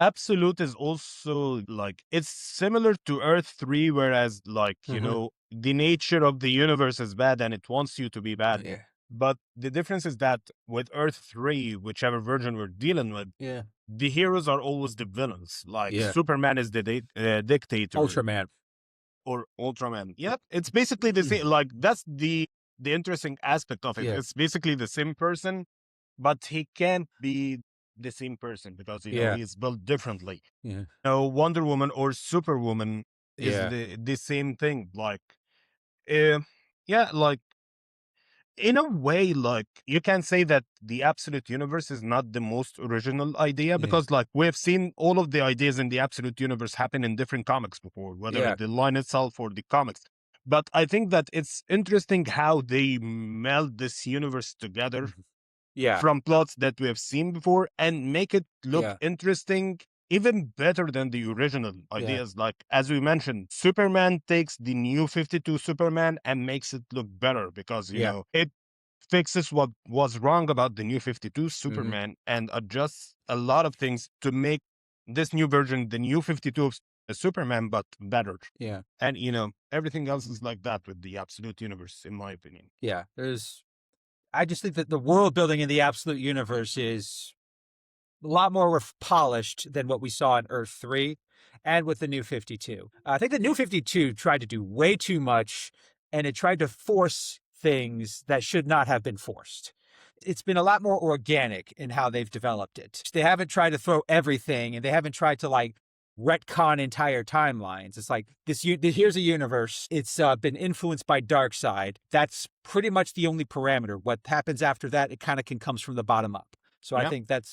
Absolute is also like, it's similar to Earth 3, whereas, like, Mm-hmm. the nature of the universe is bad and it wants you to be bad. Yeah. But the difference is that with Earth 3, whichever version we're dealing with, Yeah. the heroes are always the villains. Like, Yeah. Superman is the dictator, Ultraman. or Ultraman. Yep. It's basically the same. Like, that's the interesting aspect of it. Yeah. It's basically the same person, but he can't be the same person because Yeah. he's built differently. Yeah. Wonder Woman or Superwoman is Yeah. the same thing. Like, uh, yeah, like in a way, like you can say that the absolute universe is not the most original idea Yeah. because, like, we've seen all of the ideas in the absolute universe happen in different comics before, whether Yeah. the line itself or the comics. But I think that it's interesting how they meld this universe together Mhm. Yeah. from plots that we have seen before and make it look Yeah. interesting, even better than the original Yeah. ideas. Like, as we mentioned, Superman takes the new 52 Superman and makes it look better because, Yeah. it fixes what was wrong about the new 52 Hmm. Superman and adjusts a lot of things to make this new version, the new 52 of Superman, but better. Yeah. And, everything else is like that with the absolute universe, in my opinion. Yeah. I just think that the world building in the absolute universe is a lot more polished than what we saw in Earth 3 and with the new 52. I think the new 52 tried to do way too much and it tried to force things that should not have been forced. It's been a lot more organic in how they've developed it. They haven't tried to throw everything and they haven't tried to like retcon entire timelines. It's like here's a universe. It's been influenced by Darkseid. That's pretty much the only parameter. What happens after that, it kind of comes from the bottom up. So I Yeah. think that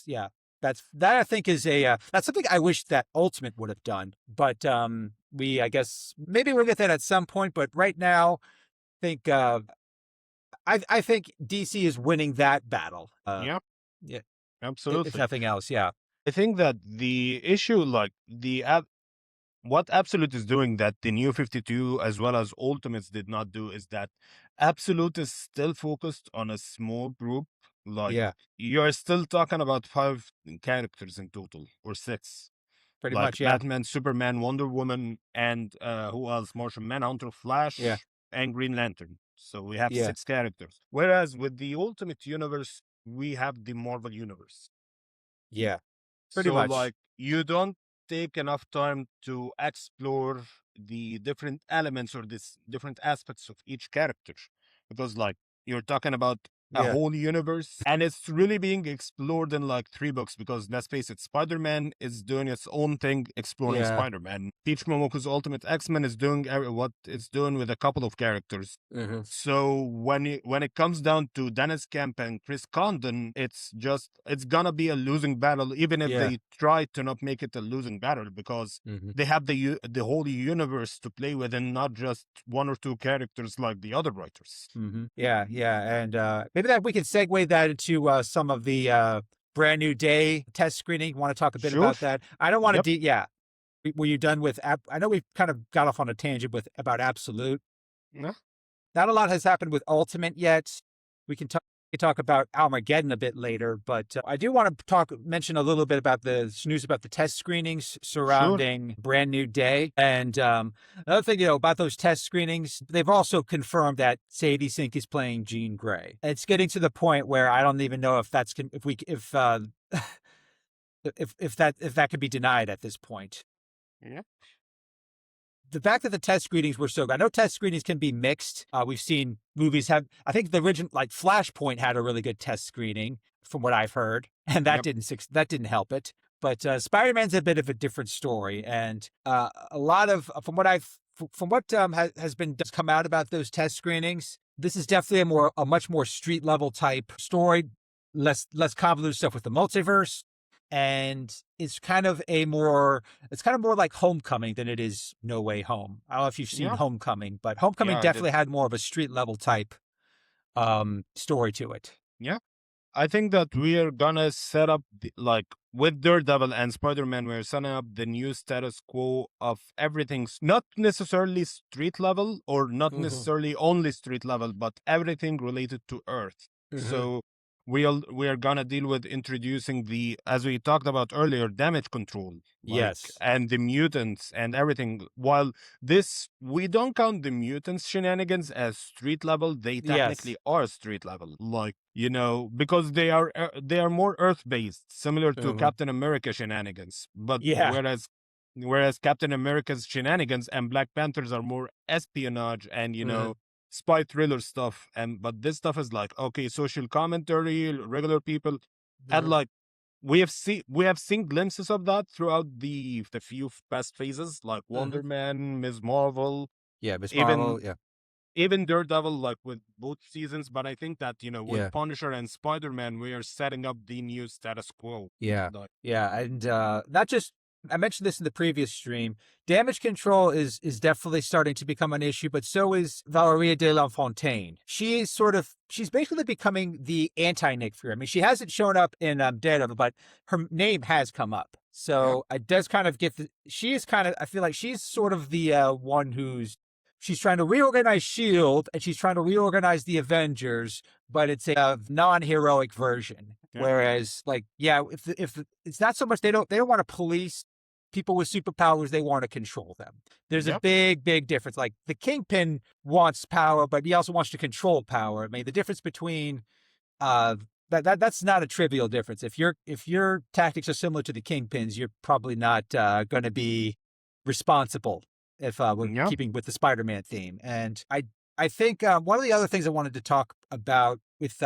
I think is that's something I wish that Ultimate would have done. But I guess maybe we'll get that at some point. But right now, think I think DC is winning that battle. Yeah. Yeah, if Absolutely. nothing else, yeah, I think that the issue, like what Absolute is doing that the new 52 as well as Ultimates did not do is that Absolute is still focused on a small group. Like, yeah, you're still talking about 5 characters in total or 6, pretty like much, yeah, Batman, Superman, Wonder Woman, and who else? Martian Manhunter, yeah, Flash, and Green Lantern. So we have yeah, 6 characters. Whereas with the Ultimate Universe, we have the Marvel Universe. yeah, pretty So, much, like, you don't take enough time to explore the different elements or this different aspects of each character because, like, you're talking about a yeah, whole universe and it's really being explored in like 3 books because let's face it, Spider-Man is doing its own thing exploring yeah, Spider-Man. Peach Momoko's Ultimate X-Men is doing what it's doing with a couple of characters. hmm, So when it comes down to Dennis Kemp and Chris Condon, it's gonna be a losing battle, even if yeah, they try to not make it a losing battle, because hmm, they have the whole universe to play with, and not just 1 or 2 characters like the other writers. yeah, yeah, and maybe that we can segue that into some of the brand new day test screening. Want to talk a bit Sure. about that? I don't want to. Yep. Yeah, were you done with? I know we kind of got off on a tangent with about Absolute. Yeah. Not a lot has happened with Ultimate yet. We can talk about Armageddon a bit later, but I do want to mention a little bit about the news about the test screenings Sure. surrounding Brand New Day. And another thing, about those test screenings, they've also confirmed that Sadie Sink is playing Jean Grey. It's getting to the point where I don't even know if that's if that could be denied at this point. Yeah. The fact that the test screenings were so good. I know test screenings can be mixed. We've seen movies have. I think the original, like Flashpoint, had a really good test screening, from what I've heard, and Yep. that didn't help it. But Spider-Man's a bit of a different story, and a lot of from what has been come out about those test screenings, this is definitely a much more street level type story, less convoluted stuff with the multiverse, and it's kind of more like Homecoming than it is No Way Home. I don't know if you've seen Yeah. Homecoming, but Homecoming Yeah, I did. definitely had more of a street level type story to it. Yeah. I think that we are gonna set up like with Daredevil and Spider-Man, we're setting up the new status quo of everything's not necessarily street level or not Mm-hmm. necessarily only street level, but everything related to Earth. Mm-hmm. So we are gonna deal with introducing the, as we talked about earlier, damage control, like, Yes. and the mutants and everything. While this, we don't count the mutants shenanigans as street level, they Yes. technically are street level, like, because they are more Earth based, similar to Mm-hmm. Captain America shenanigans. But Yeah. whereas Captain America's shenanigans and Black Panthers are more espionage and Mm-hmm. spy thriller stuff. And but this stuff is like, okay, social commentary, regular people, and Mm-hmm. like we have seen glimpses of that throughout the few past phases, like Mm-hmm. Wonder Man, Ms. Marvel, Yeah. Miss even Marvel. Yeah. even Daredevil, like with both seasons. But I think that, with Yeah. Punisher and Spider-Man, we are setting up the new status quo. Yeah. Like, Yeah. And not just, I mentioned this in the previous stream. Damage control is definitely starting to become an issue, but so is Valeria de la Fontaine. She's basically becoming the anti-Nick Fury. I mean, she hasn't shown up in Daredevil, but her name has come up. yeah, So I does kind of she is kind of, I feel like she's sort of the one she's trying to reorganize S.H.I.E.L.D. and she's trying to reorganize the Avengers, but it's a non-heroic version. yeah, Whereas, like, yeah, if it's not so much they don't want to police people with superpowers, they want to control them. There's a yep, big difference. Like the Kingpin wants power, but he also wants to control power. I mean, the difference between that's not a trivial difference. If your tactics are similar to the Kingpin's, you're probably not going to be responsible if we're yep. keeping with the Spider-Man theme. And I think one of the other things I wanted to talk about with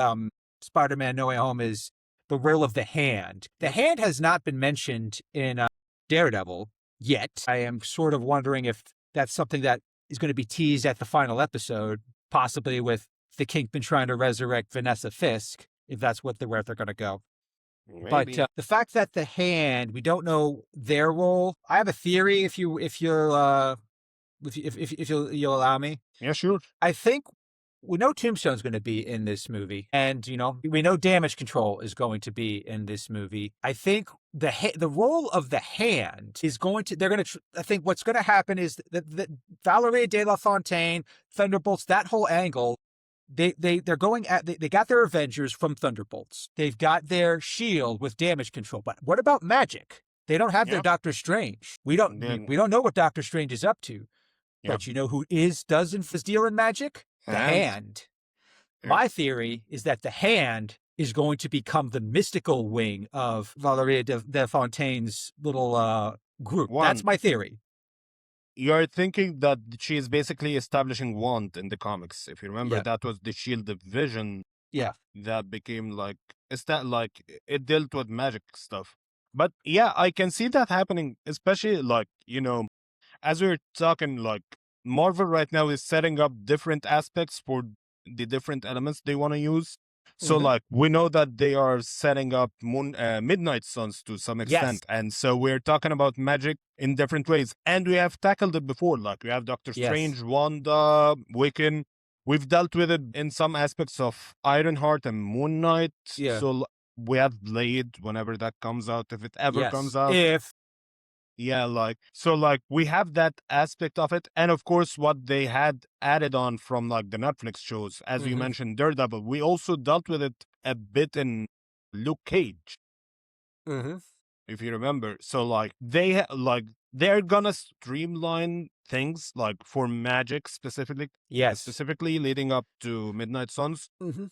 Spider-Man No Way Home is the role of the Hand. The Yep. Hand has not been mentioned in Daredevil yet. I am sort of wondering if that's something that is going to be teased at the final episode, possibly with the Kingpin trying to resurrect Vanessa Fisk, if that's where they're going to go. But Maybe. the fact that the Hand, we don't know their role. I have a theory. If you'll allow me, Yeah, sure. I think we know Tombstone's going to be in this movie, and we know Damage Control is going to be in this movie. I think the role of the Hand is going to. They're going to. I think what's going to happen is that Valeria de la Fontaine, Thunderbolts, that whole angle. They're going at they got their Avengers from Thunderbolts. They've got their Shield with Damage Control. But what about magic? They don't have their Yep. Doctor Strange. We don't Then, we don't know what Doctor Strange is up to. yep. But you know who does deal in magic? The And Hand. Yep. My theory is that the Hand is going to become the mystical wing of Valeria de Fontaine's little group. That's one, my theory. you're thinking that she is basically establishing Wand in the comics. If you remember, Yeah. that was the Shield division Yeah. that became like, is that like it dealt with magic stuff. But yeah, I can see that happening, especially like, as we're talking, like Marvel right now is setting up different aspects for the different elements they want to use. So Mhm. like we know that they are setting up Midnight Suns to some extent, and so we're talking about magic in different ways, and we have tackled it before. Like we have Doctor Yes. Strange, Wanda, Wiccan. We've dealt with it in some aspects of Ironheart and Moon Knight. Yeah. So we have Blade whenever that comes out, if it ever Yes. comes out. If Yeah, like we have that aspect of it, and of course what they had added on from like the Netflix shows, as you Mhm. mentioned, Daredevil. We also dealt with it a bit in Luke Cage, if you remember. So like they're gonna streamline things like for magic Yes. specifically leading up to Midnight Suns. Mm-hmm.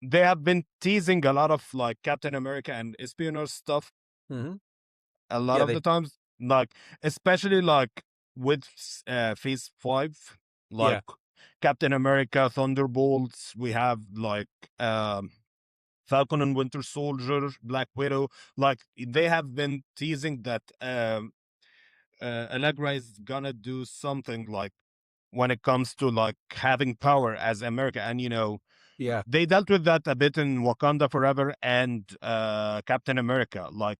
They have been teasing a lot of like Captain America and espionage stuff Mm-hmm. a lot Yeah, of the times, like especially like with phase 5, like Captain America, Thunderbolts. We have like Falcon and Winter Soldier, Black Widow. Like they have been teasing that Allegra is gonna do something like when it comes to like having power as America, and Yeah. they dealt with that a bit in Wakanda Forever and Captain America, like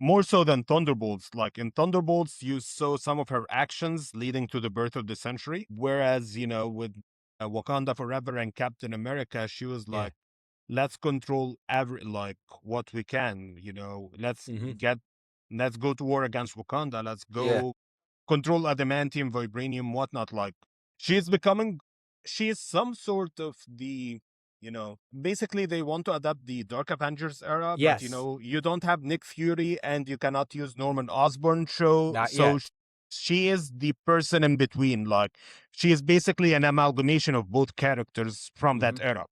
more so than Thunderbolts. Like in Thunderbolts, you saw some of her actions leading to the birth of the century, whereas with Wakanda Forever and Captain America, she was Yeah. like, let's control like what we can. Mhm. Let's go to war against Wakanda. Let's Yeah. go control adamantium, vibranium, whatnot. Like she is some sort of basically they want to adapt the Dark Avengers era, but Yes. you don't have Nick Fury and you cannot use Norman Osborn show. Not So yet. she is the person in between. Like she is basically an amalgamation of both characters from that Mhm. era.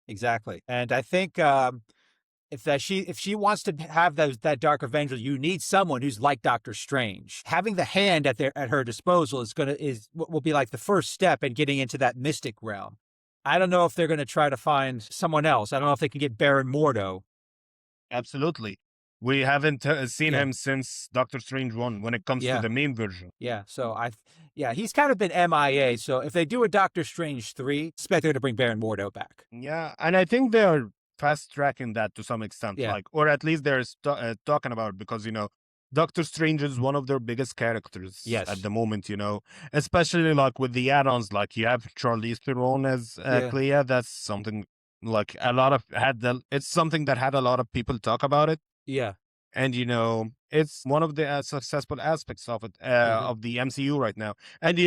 Exactly. And I think if she wants to have that Dark Avenger, you need someone who's like Doctor Strange. Having the Hand at her disposal will be like the first step in getting into that mystic realm. I don't know if they're going to try to find someone else. I don't know if they can get Baron Mordo. Absolutely. We haven't seen Yeah. him since Doctor Strange 1 when it comes to Yeah. the main version. Yeah. So yeah, he's kind of been MIA. So if they do a Doctor Strange 3, expect they're to bring Baron Mordo back. Yeah, and I think they are fast tracking that to some extent, Yeah. like, or at least they're talking about it because Doctor Strange is one of their biggest characters at Yes. the moment. Especially like with the add-ons, like you have Charlize Theron as Yeah. Clea. That's something like a lot of it's something that had a lot of people talk about it, Yeah. and it's one of the successful aspects of it Hmm. of the MCU right now. And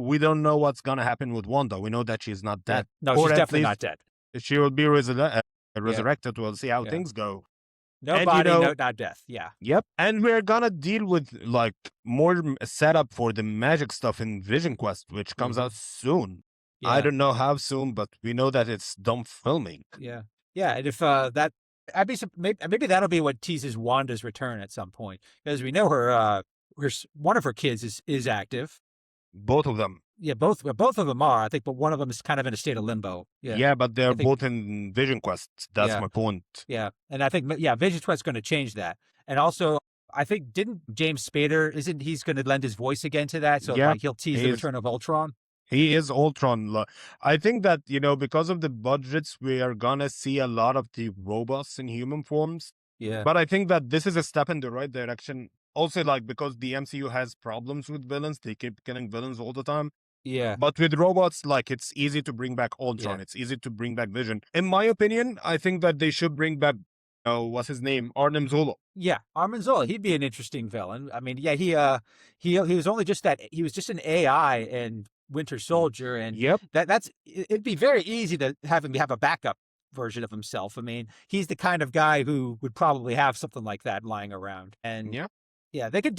we don't know what's gonna happen with Wanda. We know that she's not Yeah. dead, No, or she's at definitely not least dead. she will be Yeah. resurrected. We'll see how Yeah. things go. No And body, no, not death. Yeah. yep. And we're gonna deal with like more setup for the magic stuff in Vision Quest, which comes Hmm. out soon. I Yeah. don't know how soon, but we know that it's done filming. Yeah. Yeah. And if that, maybe that'll be what teases Wanda's return at some point, because we know one of her kids is active. Both of them. Yeah, both of them are, I think, but one of them is kind of in a state of limbo. Yeah. Yeah, but they're I think. both in Vision Quest. That's Yeah. my point. Yeah. And I think, yeah, Vision Quest's going to change that. And also, I think, didn't James Spader, isn't he's going to lend his voice again to that? So Yeah, like he'll tease the he's return of Ultron. he is Ultron. I think that, because of the budgets, we are gonna see a lot of the robots in human forms. Yeah. But I think that this is a step in the right direction. Also, like, because the MCU has problems with villains, they keep killing villains all the time. Yeah. But with robots, like, it's easy to bring back Ultron. Yeah. It's easy to bring back Vision. In my opinion, I think that they should bring back, what's his name? Arnim Zola. Yeah, Armin Zola, he'd be an interesting villain. I mean, yeah, he was only just he was just an AI in Winter Soldier, and Yep. it'd be very easy to have him have a backup version of himself. I mean, he's the kind of guy who would probably have something like that lying around. And Yeah. yeah, they could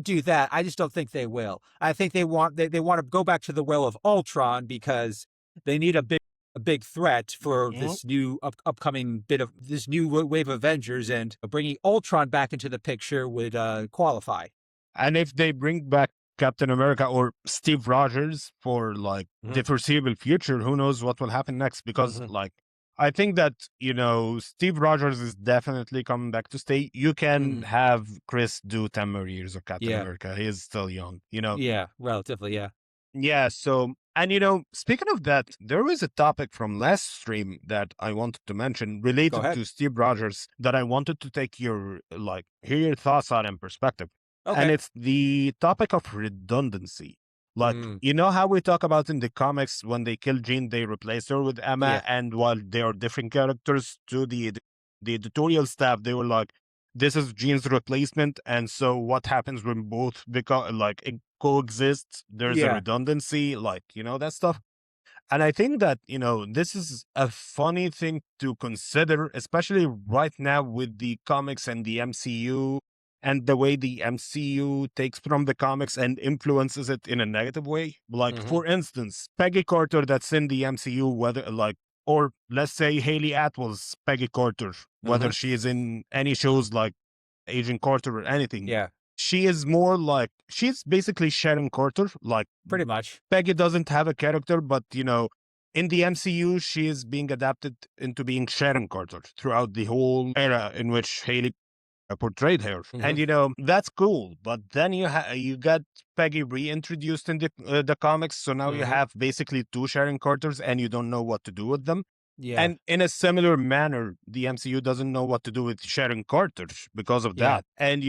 do that. I just don't think they will. I think they want to go back to the well of Ultron because they need a big threat for this new upcoming bit of this new wave of Avengers, and bringing Ultron back into the picture would qualify. And if they bring back Captain America or Steve Rogers for like the foreseeable future, who knows what will happen next? Because like, I think that, Steve Rogers is definitely coming back to stay. You can have Chris do 10 more years of Captain America. He is still young, Yeah, relatively, yeah. Yeah. So, and speaking of that, there was a topic from last stream that I wanted to mention related to Steve Rogers that I wanted to take hear your thoughts on and perspective. Okay. And it's the topic of redundancy. Like, how we talk about in the comics when they kill Jean, they replace her with Emma, and while they are different characters to the editorial staff, they were like, this is Jean's replacement, and so what happens when both coexist? There's a redundancy, that stuff. And I think that, this is a funny thing to consider, especially right now with the comics and the MCU and the way the MCU takes from the comics and influences it in a negative way. Like, for instance, Peggy Carter that's in the MCU, whether or let's say Haley Atwell's Peggy Carter, whether she is in any shows like Agent Carter or anything. Yeah. She is more like, she's basically Sharon Carter. Like, pretty much. Peggy doesn't have a character, but, in the MCU, she is being adapted into being Sharon Carter throughout the whole era in which Haley portrayed her. And, that's cool. But then you got Peggy reintroduced in the comics. So now you have basically two Sharon Carters and you don't know what to do with them. Yeah. And in a similar manner, the MCU doesn't know what to do with Sharon Carter because of that. And,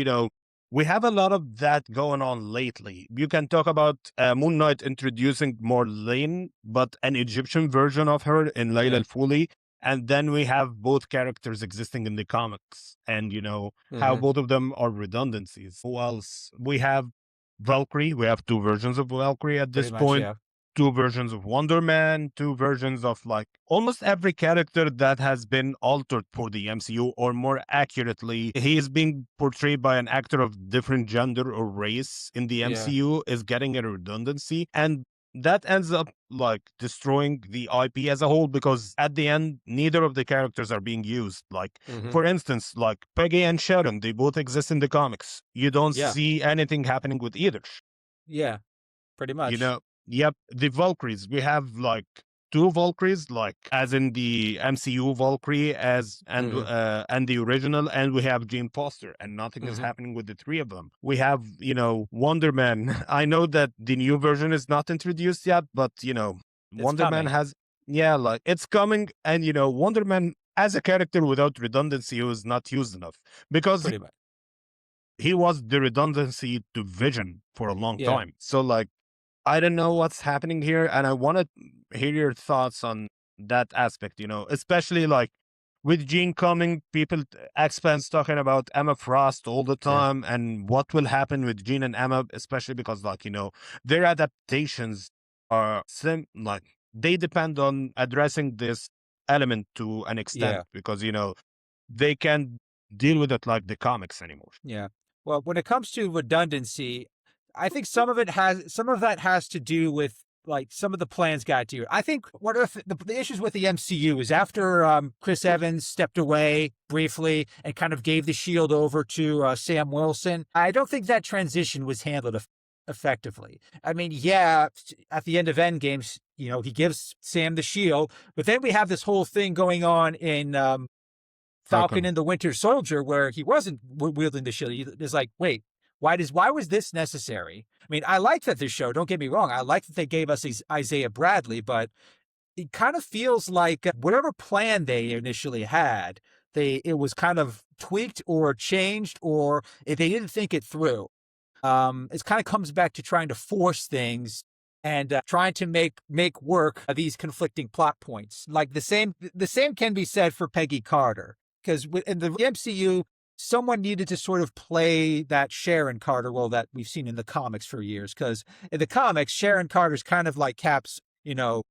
we have a lot of that going on lately. You can talk about Moon Knight introducing Marlene, but an Egyptian version of her in Layla al-Fuli. And then we have both characters existing in the comics and, how both of them are redundancies. Who else? We have Valkyrie. We have two versions of Valkyrie at this point. Yeah. Two versions of Wonder Man, two versions of like almost every character that has been altered for the MCU, or more accurately, he is being portrayed by an actor of different gender or race in the MCU is getting a redundancy. And that ends up like destroying the IP as a whole, because at the end, neither of the characters are being used. Like, for instance, like Peggy and Sharon, they both exist in the comics. You don't see anything happening with either. Yeah, pretty much. Yep, the Valkyries. We have like two Valkyries, like as in the MCU Valkyrie and the original, and we have Jane Foster, and nothing is happening with the three of them. We have, Wonder Man. I know that the new version is not introduced yet, but Wonder Man has, like it's coming, and Wonder Man as a character without redundancy was not used enough, because he was the redundancy to Vision for a long time. So like, I don't know what's happening here, and I want to hear your thoughts on that aspect, especially like with Jean coming, X-Fans talking about Emma Frost all the time, and what will happen with Jean and Emma, especially because like, their adaptations are like they depend on addressing this element to an extent, because, they can't deal with it like the comics anymore. Yeah. Well, when it comes to redundancy, I think some of that has to do with like some of the plans got to. I think one of the issues with the MCU is after Chris Evans stepped away briefly and kind of gave the shield over to Sam Wilson, I don't think that transition was handled effectively. I mean, at the end of Endgame, he gives Sam the shield, but then we have this whole thing going on in Falcon and the Winter Soldier where he wasn't wielding the shield. It's like, wait, why was this necessary? I mean, I like that this show, don't get me wrong. I like that they gave us Isaiah Bradley, but it kind of feels like whatever plan they initially had, it was kind of tweaked or changed, or if they didn't think it through. It kind of comes back to trying to force things and trying to make work these conflicting plot points. Like the same can be said for Peggy Carter, because in the MCU, someone needed to sort of play that Sharon Carter role that we've seen in the comics for years. Because in the comics, Sharon Carter's kind of like Cap's, one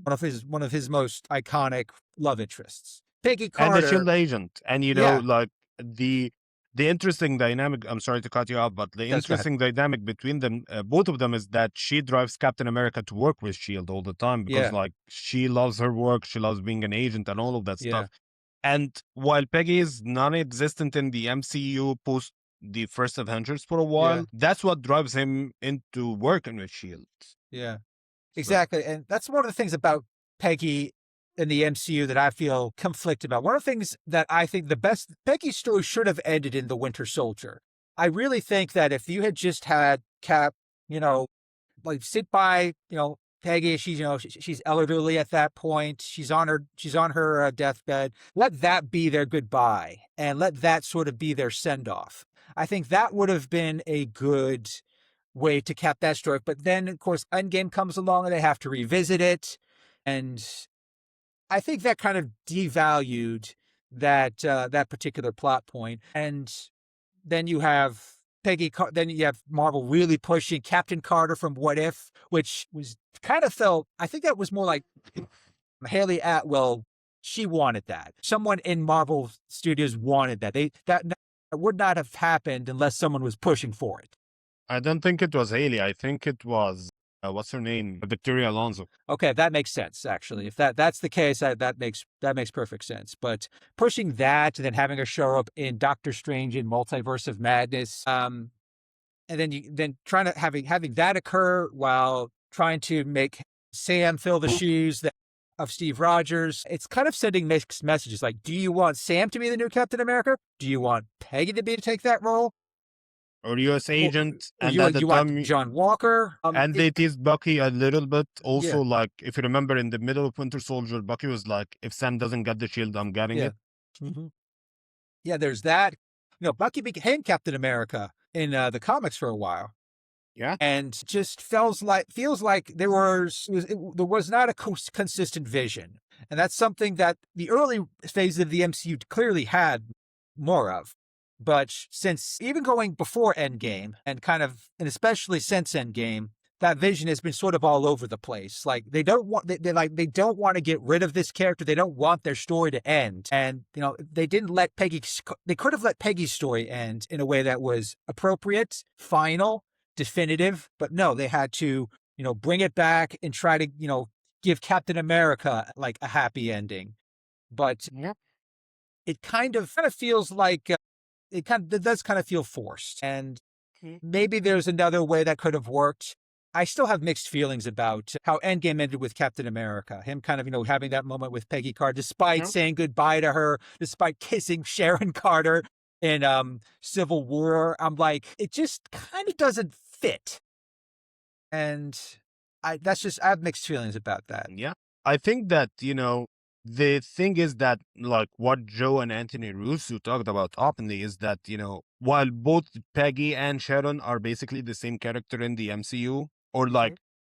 of his most iconic love interests. Peggy Carter, and the shield agent, and like the interesting dynamic. I'm sorry to cut you off, but the interesting dynamic between them, both of them, is that she drives Captain America to work with Shield all the time because like she loves her work, she loves being an agent, and all of that stuff. And while Peggy is non-existent in the MCU post the first Avengers for a while, that's what drives him into working with Shield. Yeah, exactly. And that's one of the things about Peggy in the MCU that I feel conflicted about. One of the things that I think the best Peggy's story should have ended in the Winter Soldier. I really think that if you had just had Cap, like sit by, Peggy, she's elderly at that point. She's on her deathbed. Let that be their goodbye, and let that sort of be their send off. I think that would have been a good way to cap that story. But then, of course, Endgame comes along, and they have to revisit it, and I think that kind of devalued that particular plot point. And then you have then you have Marvel really pushing Captain Carter from What If, which was kind of felt, I think that was more like Haley Atwell. She wanted that. Someone in Marvel Studios wanted that. That would not have happened unless someone was pushing for it. I don't think it was Haley. I think it was what's her name? Victoria Alonso. Okay, that makes sense, actually. If that's the case, that makes perfect sense. But pushing that and then having her show up in Doctor Strange in Multiverse of Madness, and then trying to having that occur while trying to make Sam fill the shoes of Steve Rogers, it's kind of sending mixed messages. Like, do you want Sam to be the new Captain America? Do you want Peggy to take that role? Or U.S. agent, and you want John Walker, and they teased Bucky a little bit. Also, like if you remember, in the middle of Winter Soldier, Bucky was like, "If Sam doesn't get the shield, I'm getting it." Yeah, there's that. Bucky became Captain America in the comics for a while. Yeah, and just feels like there was not a consistent vision, and that's something that the early phase of the MCU clearly had more of. But since even going before Endgame and especially since Endgame, that vision has been sort of all over the place. Like they don't want to get rid of this character. They don't want their story to end. And, they didn't let they could have let Peggy's story end in a way that was appropriate, final, definitive. But no, they had to, bring it back and try to, give Captain America like a happy ending. But it kind of feels like, it does kind of feel forced, and maybe there's another way that could have worked. I still have mixed feelings about how Endgame ended with Captain America. Him kind of, having that moment with Peggy Carter, despite Yeah. saying goodbye to her, despite kissing Sharon Carter in Civil War. I'm like, it just kind of doesn't fit. And I have mixed feelings about that. Yeah. I think that, the thing is that, like, what Joe and Anthony Russo talked about openly is that, while both Peggy and Sharon are basically the same character in the MCU, or Mhm. like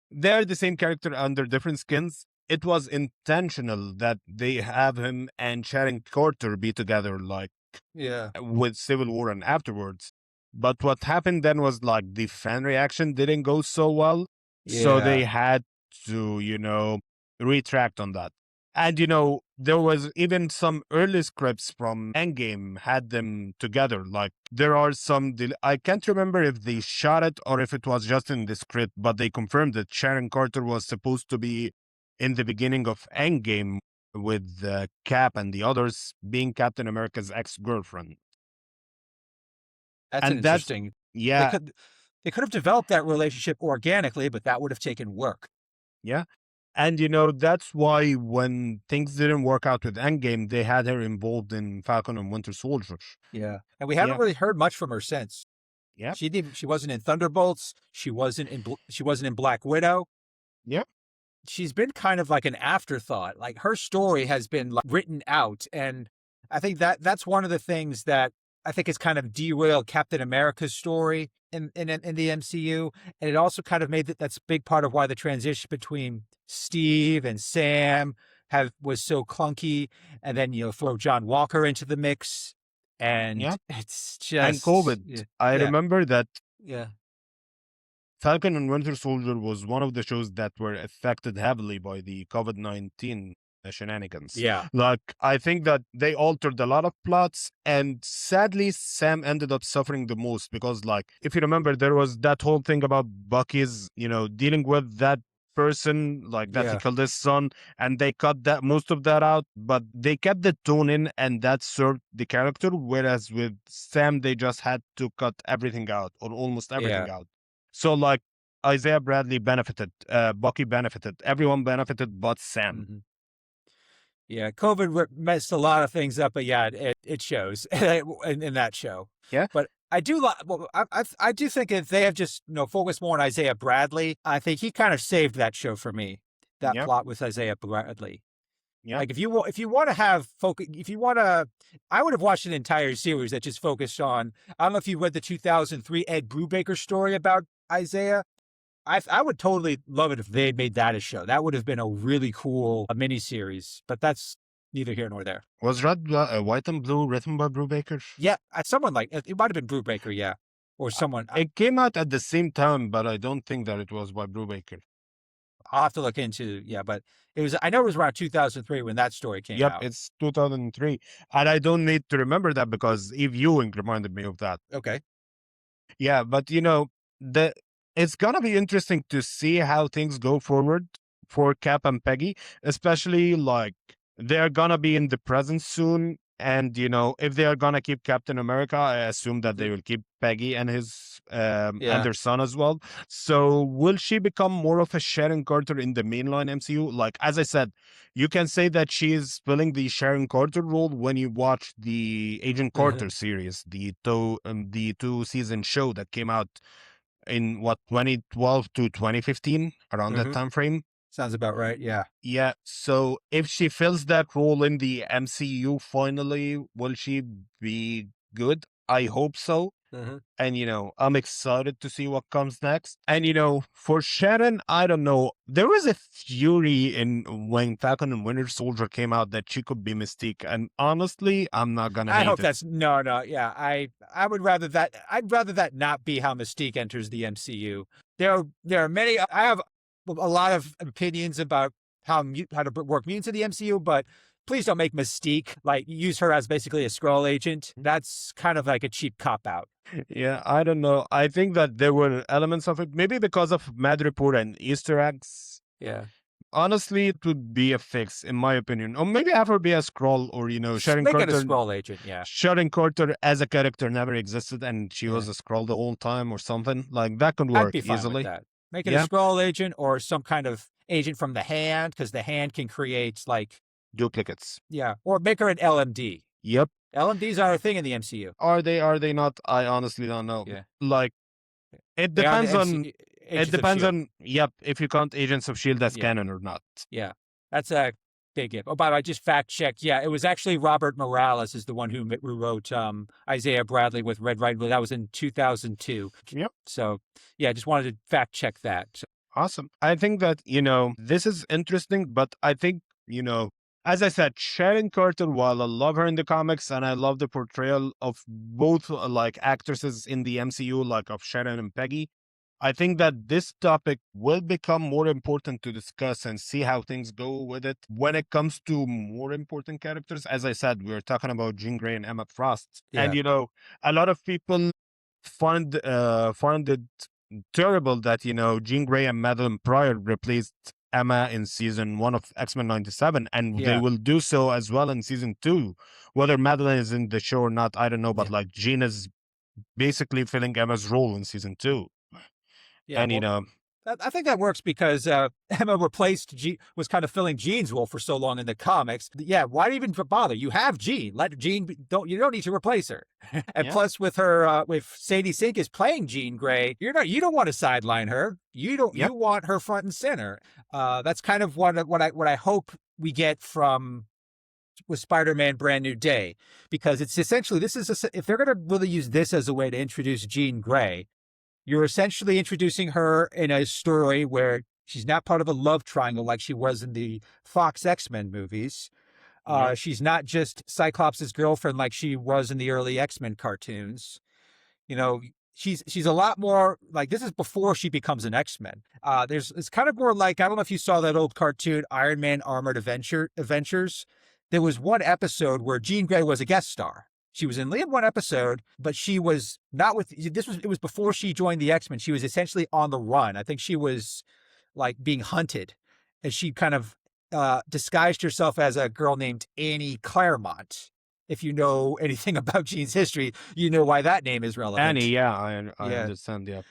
they're the same character under different skins, it was intentional that they have him and Sharon Carter be together, like, Yeah. with Civil War and afterwards. But what happened then was like the fan reaction didn't go so well. So they Yeah. had to, retract on that. And, there was even some early scripts from Endgame had them together. Like there are some, I can't remember if they shot it or if it was just in the script, but they confirmed that Sharon Carter was supposed to be in the beginning of Endgame with Cap and the others being Captain America's ex-girlfriend. That's an And that's, interesting. They yeah, could they could have developed that relationship organically, but that would have taken work. yeah. And, that's why when things didn't work out with Endgame, they had her involved in Falcon and Winter Soldier. Yeah. And we haven't Yeah, really heard much from her since. yeah, She wasn't in Thunderbolts. She wasn't in Black Widow. yeah, She's been kind of like an afterthought. Like her story has been like, written out, and I think that's one of the things that I think has kind of derailed Captain America's story in the MCU, and it also kind of made that's a big part of why the transition between Steve and Sam was so clunky, and then throw John Walker into the mix, and yeah. it's And just COVID. I yeah remember that yeah Falcon and Winter Soldier was one of the shows that were affected heavily by the COVID-19 shenanigans. yeah Like, I think that they altered a lot of plots, and sadly, Sam ended up suffering the most because, like, if you remember, there was that whole thing about Bucky's, dealing with that person, like that he yeah killed his son, and they cut that most of that out, but they kept the tone in, and that served the character. Whereas with Sam, they just had to cut everything out, or almost yeah. everything out. So like Isaiah Bradley benefited, Bucky benefited, everyone benefited but Sam. Mhm. Yeah, COVID messed a lot of things up, but yeah, it shows in that show. Yeah, But I do like. Well, I do think if they have just focused more on Isaiah Bradley, I think he kind of saved that show for me. That yeah, plot with Isaiah Bradley. yeah, Like if you want to have focus, if you want to, I would have watched an entire series that just focused on. I don't know if you read the 2003 Ed Brubaker story about Isaiah. I would totally love it if they had made that a show. That would have been a really cool miniseries, but that's neither here nor there. was Red, White and Blue written by Brubaker? Yeah, someone like it might have been Brubaker, yeah, or someone. It came out at the same time, but I don't think that it was by Brubaker. I'll have to look into. Yeah, but it was. I know it was around 2003 when that story came Yep, out. it's 2003. And I don't need to remember that because Eve Ewing reminded me of that. Okay. Yeah, but the it's gonna be interesting to see how things go forward for Cap and Peggy, especially like they're gonna be in the present soon. And if they are gonna keep Captain America, I assume that they Mhm. will keep Peggy and his and Yeah. their son as well. So will she become more of a Sharon Carter in the mainline MCU? Like as I said, you can say that she is filling the Sharon Carter role when you watch the Agent Carter series, the 2 season show that came out in what 2012 to 2015, around that hmm time frame. Sounds about right. Yeah. Yeah, so if she fills that role in the MCU finally, will she be good? I hope so. hmm And I'm excited to see what comes next. And for Sharon, I don't know. There was a theory in when Falcon and Winter Soldier came out that she could be Mystique, and honestly, I'm not gonna I hate hope it. that's no. Yeah, I would rather that. I'd rather that not be how Mystique enters the MCU. There are many. I have a lot of opinions about how to work mutants in the MCU, but please don't make Mystique like use her as basically a scroll agent. That's kind of like a cheap cop out. Yeah, I don't know. I think that there were elements of it, maybe because of Madripoor and Easter eggs. Yeah, Honestly, it would be a fix, in my opinion. Or maybe have her be a scroll, or Sharon make it a Carter. scroll agent. Yeah, Sharon Carter as a character never existed, and she yeah. was a scroll the whole time, or something like that could I'd work be fine with easily. that. Make it a Yeah, scroll agent or some kind of agent from the hand, because the hand can create like, duplicates. yeah, or make her an LMD. Yep. LMDs are a thing in the MCU. Are they? Are they not? I honestly don't know. Yeah, Like, it they are in the depends on. MCU It Agents of depends Shield. on. Yep. If you count Agents of Shield as Yeah, canon or not. yeah, that's a big gift. Oh, by the way, I just fact checked. Yeah, it was actually Robert Morales is the one who wrote Isaiah Bradley with Red Riding Hood. That was in 2002. Yep. So yeah, I just wanted to fact check that. Awesome. I think that, this is interesting, but I think, as I said, Sharon Carter, while I love her in the comics and I love the portrayal of both like actresses in the MCU, like of Sharon and Peggy, I think that this topic will become more important to discuss and see how things go with it when it comes to more important characters. As I said, we're talking about Jean Grey and Emma Frost. And, Yeah, a lot of people find it terrible that Jean Grey and Madeline Pryor replaced Emma in season 1 of X-Men 97, and they yeah, will do so as well in season 2. Whether Madeline is in the show or not, I don't know, but yeah, like Jean is basically filling Emma's role in season 2. yeah. And Well, I think that works because Emma was kind of filling Jean's role for so long in the comics. Yeah, why even bother? You have Jean. Let Jean you don't need to replace her. And yeah, plus, with her, with Sadie Sink is playing Jean Grey, you don't want to sideline her. yep, You want her front and center. That's kind of what I hope we get from with Spider-Man Brand New Day, because it's essentially if they're going to really use this as a way to introduce Jean Grey, you're essentially introducing her in a story where she's not part of a love triangle like she was in the Fox X-Men movies. yep, She's not just Cyclops' girlfriend like she was in the early X-Men cartoons. You know, she's a lot more like, this is before she becomes an X-Men. It's kind of more like, I don't know if you saw that old cartoon Iron Man Armored Adventures. There was one episode where Jean Grey was a guest star. She was in one episode, but she was not with it was before she joined the X-Men. She was essentially on the run. I think she was like being hunted, and she kind of disguised herself as a girl named Annie Claremont. If you know anything about Jean's history, you know why that name is Annie, relevant. yeah, I Yeah. understand, yeah,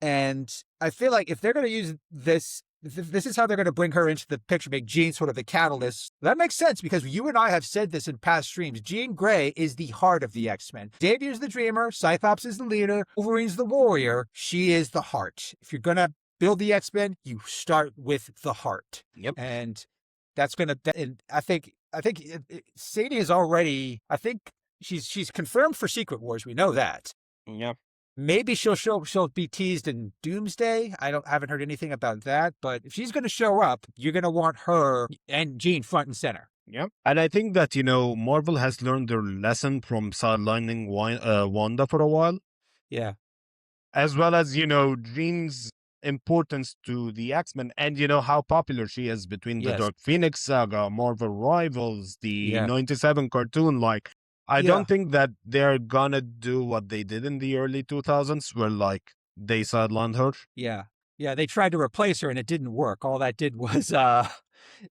And I feel like if they're going to use this, if this is how they're going to bring her into the picture, make Jean sort of the catalyst. That makes sense because you and I have said this in past streams. Jean Grey is the heart of the X-Men. Xavier's the dreamer. Cyclops is the leader. Wolverine's the warrior. She is the heart. If you're going to build the X-Men, you start with the heart. yep, And that's going to, and I think Sadie is already, I think she's confirmed for Secret Wars. We know that. yeah. Maybe she'll be teased in Doomsday. Haven't heard anything about that, but if she's going to show up, you're going to want her and Jean front and center. Yep. And I think that, Marvel has learned their lesson from sidelining Wanda for a while, Yeah. as well as, Jean's importance to the X-Men and, how popular she is between the Yes. Dark Phoenix saga, Marvel Rivals, the Yeah. 97 cartoon. Like, I Yeah. don't think that they're gonna do what they did in the early 2000s, where, like, they sidelined her. Yeah. Yeah. They tried to replace her and it didn't work. All that did was, yeah,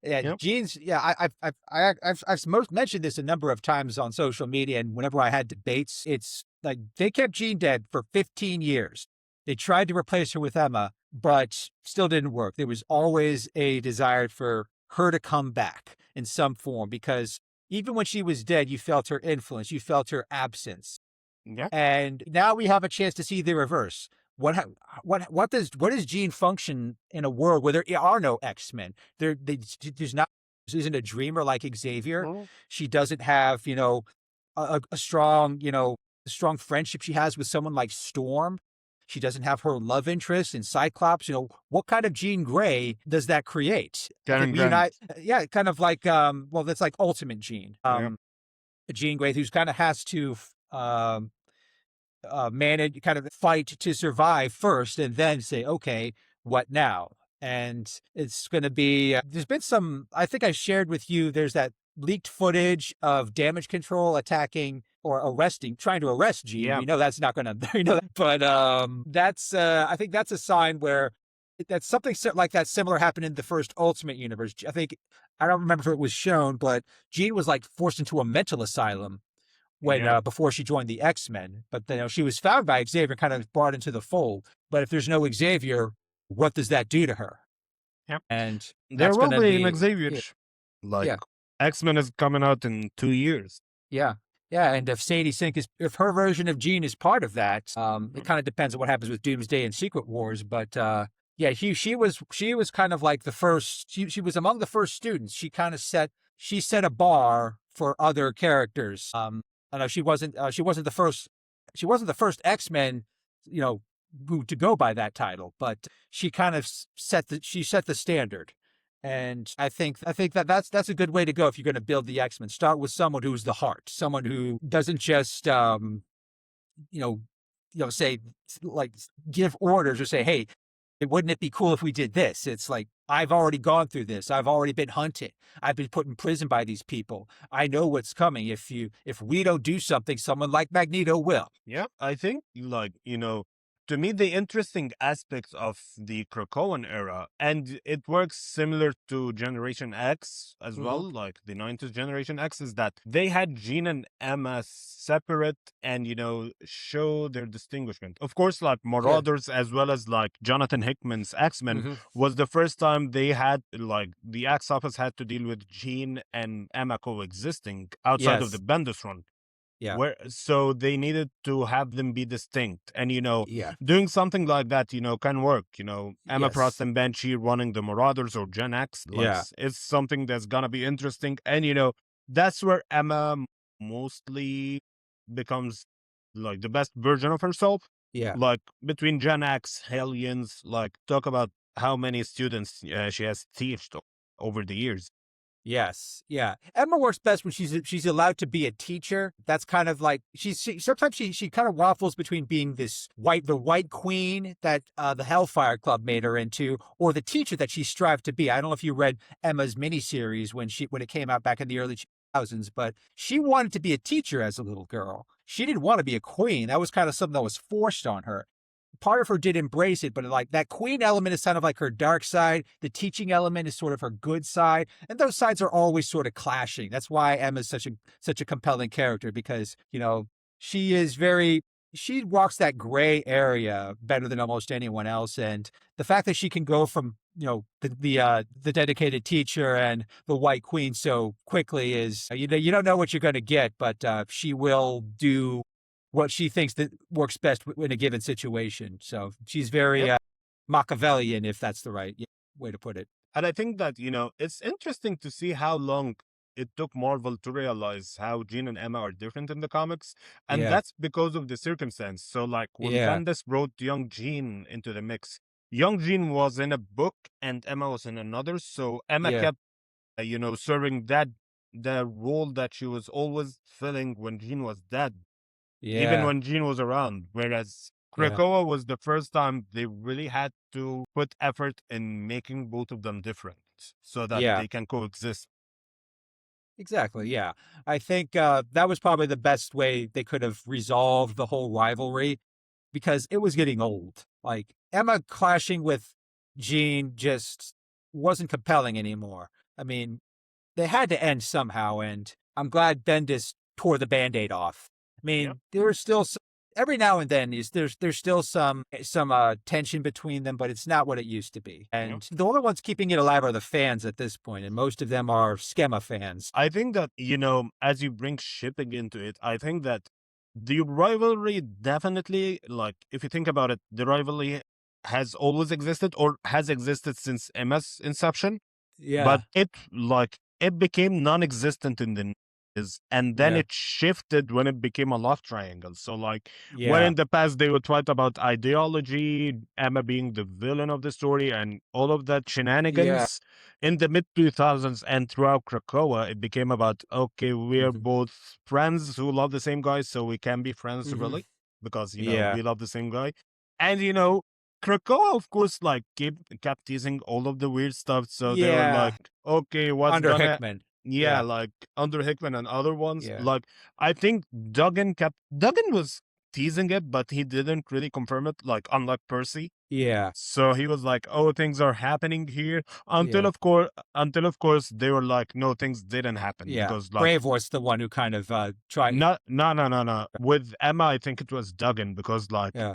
Yep. Jean's. Yeah, I've mentioned this a number of times on social media, and whenever I had debates, it's like they kept Jean dead for 15 years. They tried to replace her with Emma, but still didn't work. There was always a desire for her to come back in some form, because even when she was dead, you felt her influence, you felt her absence. Yeah. And now we have a chance to see the reverse. What does Jean function in a world where there are no X-Men? There's not. She isn't a dreamer like Xavier. Mhm. She doesn't have, a strong, strong friendship she has with someone like Storm. She doesn't have her love interest in Cyclops. What kind of Jean Grey does that create? Karen Could reunite, Grant. yeah, kind of like, well, that's like Ultimate Jean. Yeah. A Jean Grey who's kind of has to manage, kind of fight to survive first, and then say, okay, what now? And it's going to be, there's been some, I think I shared with you, there's that leaked footage of Damage Control attacking or trying to arrest Jean. Yeah. We know that's not going to, but that's, I think that's a sign where that's something like that similar happened in the first Ultimate Universe. I don't remember if it was shown, but Jean was like forced into a mental asylum when Yeah. before she joined the X-Men. But she was found by Xavier, kind of brought into the fold. But if there's no Xavier, what does that do to her? Yep. And There that's will going to be an be, Xavier. yeah, Like yeah, X-Men is coming out in 2 years. yeah. Yeah, and if Sadie Sink is, if her version of Jean is part of that, it kind of depends on what happens with Doomsday and Secret Wars. But yeah, she was kind of like the first. She was among the first students. She set a bar for other characters. I know she wasn't the first. She wasn't the first X-Men, you know, to go by that title, but she kind of set the standard. And I think that that's a good way to go if you're going to build the X-Men. Start with someone who's the heart, someone who doesn't just you know say, like, give orders or say, hey, wouldn't it be cool if we did this? It's like, I've already gone through this. I've already been hunted. I've been put in prison by these people. I know what's coming. If we don't do something, someone like Magneto will. Yeah, I think, like, to me, the interesting aspect of the Krakoan era, and it works similar to Generation X as well, Hmm. like the 90s Generation X, is that they had Jean and Emma separate and, show their distinguishment. Of course, like Yeah. Marauders, as well as like Jonathan Hickman's X-Men, Hmm. was the first time they had, like, the X Office had to deal with Jean and Emma coexisting outside of the Yes. Bendis run, Yeah. where so they needed to have them be distinct, and Yeah. doing something like that can work. Emma Frost Yes. and Banshee running the Marauders or Gen X, like, Yeah. it's something that's gonna be interesting. And that's where Emma mostly becomes like the best version of herself, Yeah. like between Gen X, Hellions. Like, talk about how many students she has teached over the years. Yes, yeah. Emma works best when she's allowed to be a teacher. That's kind of like, sometimes she kind of waffles between being the white queen that the Hellfire Club made her into, or the teacher that she strived to be. I don't know if you read Emma's miniseries when it came out back in the early 2000s, but she wanted to be a teacher as a little girl. She didn't want to be a queen. That was kind of something that was forced on her. Part of her did embrace it, but like that queen element is kind of like her dark side. The teaching element is sort of her good side, and those sides are always sort of clashing. That's why Emma's such a compelling character, because she is very she walks that gray area better than almost anyone else. And the fact that she can go from the dedicated teacher and the White Queen so quickly is, you don't know what you're going to get, but she will do what she thinks that works best in a given situation. So she's very Machiavellian, if that's the right way to put it. And I think that, it's interesting to see how long it took Marvel to realize how Jean and Emma are different in the comics. And Yeah, that's because of the circumstance. So, like, when yeah, Bendis brought young Jean into the mix, young Jean was in a book and Emma was in another. So Emma yeah, kept, serving the role that she was always filling when Jean was dead, even yeah, when Jean was around. Whereas yeah, Krakoa was the first time they really had to put effort in making both of them different so that yeah. they can coexist. Exactly. Yeah. I think that was probably the best way they could have resolved the whole rivalry, because it was getting old. Like, Emma clashing with Jean just wasn't compelling anymore. I mean, they had to end somehow, and I'm glad Bendis tore the Band-Aid off. I Yep. mean, there was still every now and then there's still some tension between them, but it's not what it used to be. Yep. And the only ones keeping it alive are the fans at this point, and most of them are Schema fans. I think that, as you bring shipping into it, I think that the rivalry definitely, like, if you think about it, the rivalry has always existed or has existed since Emma's inception. But Yeah, it became non-existent in the is, and then yeah, it shifted when it became a love triangle. So, like, where yeah, in the past they would write about ideology, Emma being the villain of the story, and all of that yeah. shenanigans, in the mid 2000s and throughout Krakoa, it became about, okay, we're Hmm. both friends who love the same guy, so we can be friends, Hmm. really, because Yeah, we love the same guy. And Krakoa, of course, like, kept teasing all of the weird stuff. So they were yeah. like, okay, what's Under gonna, Hickman. yeah, Yeah, like under Hickman and other ones. yeah, Like, I think Duggan was teasing it, but he didn't really confirm it, like, unlike Percy. yeah, So he was like, oh, things are happening here. yeah, Until of course they were like, no, things didn't happen yeah. because, like, Brave was the one who kind of tried. no, no, no, no, no. With Emma, I think it was Duggan because, like, Yeah,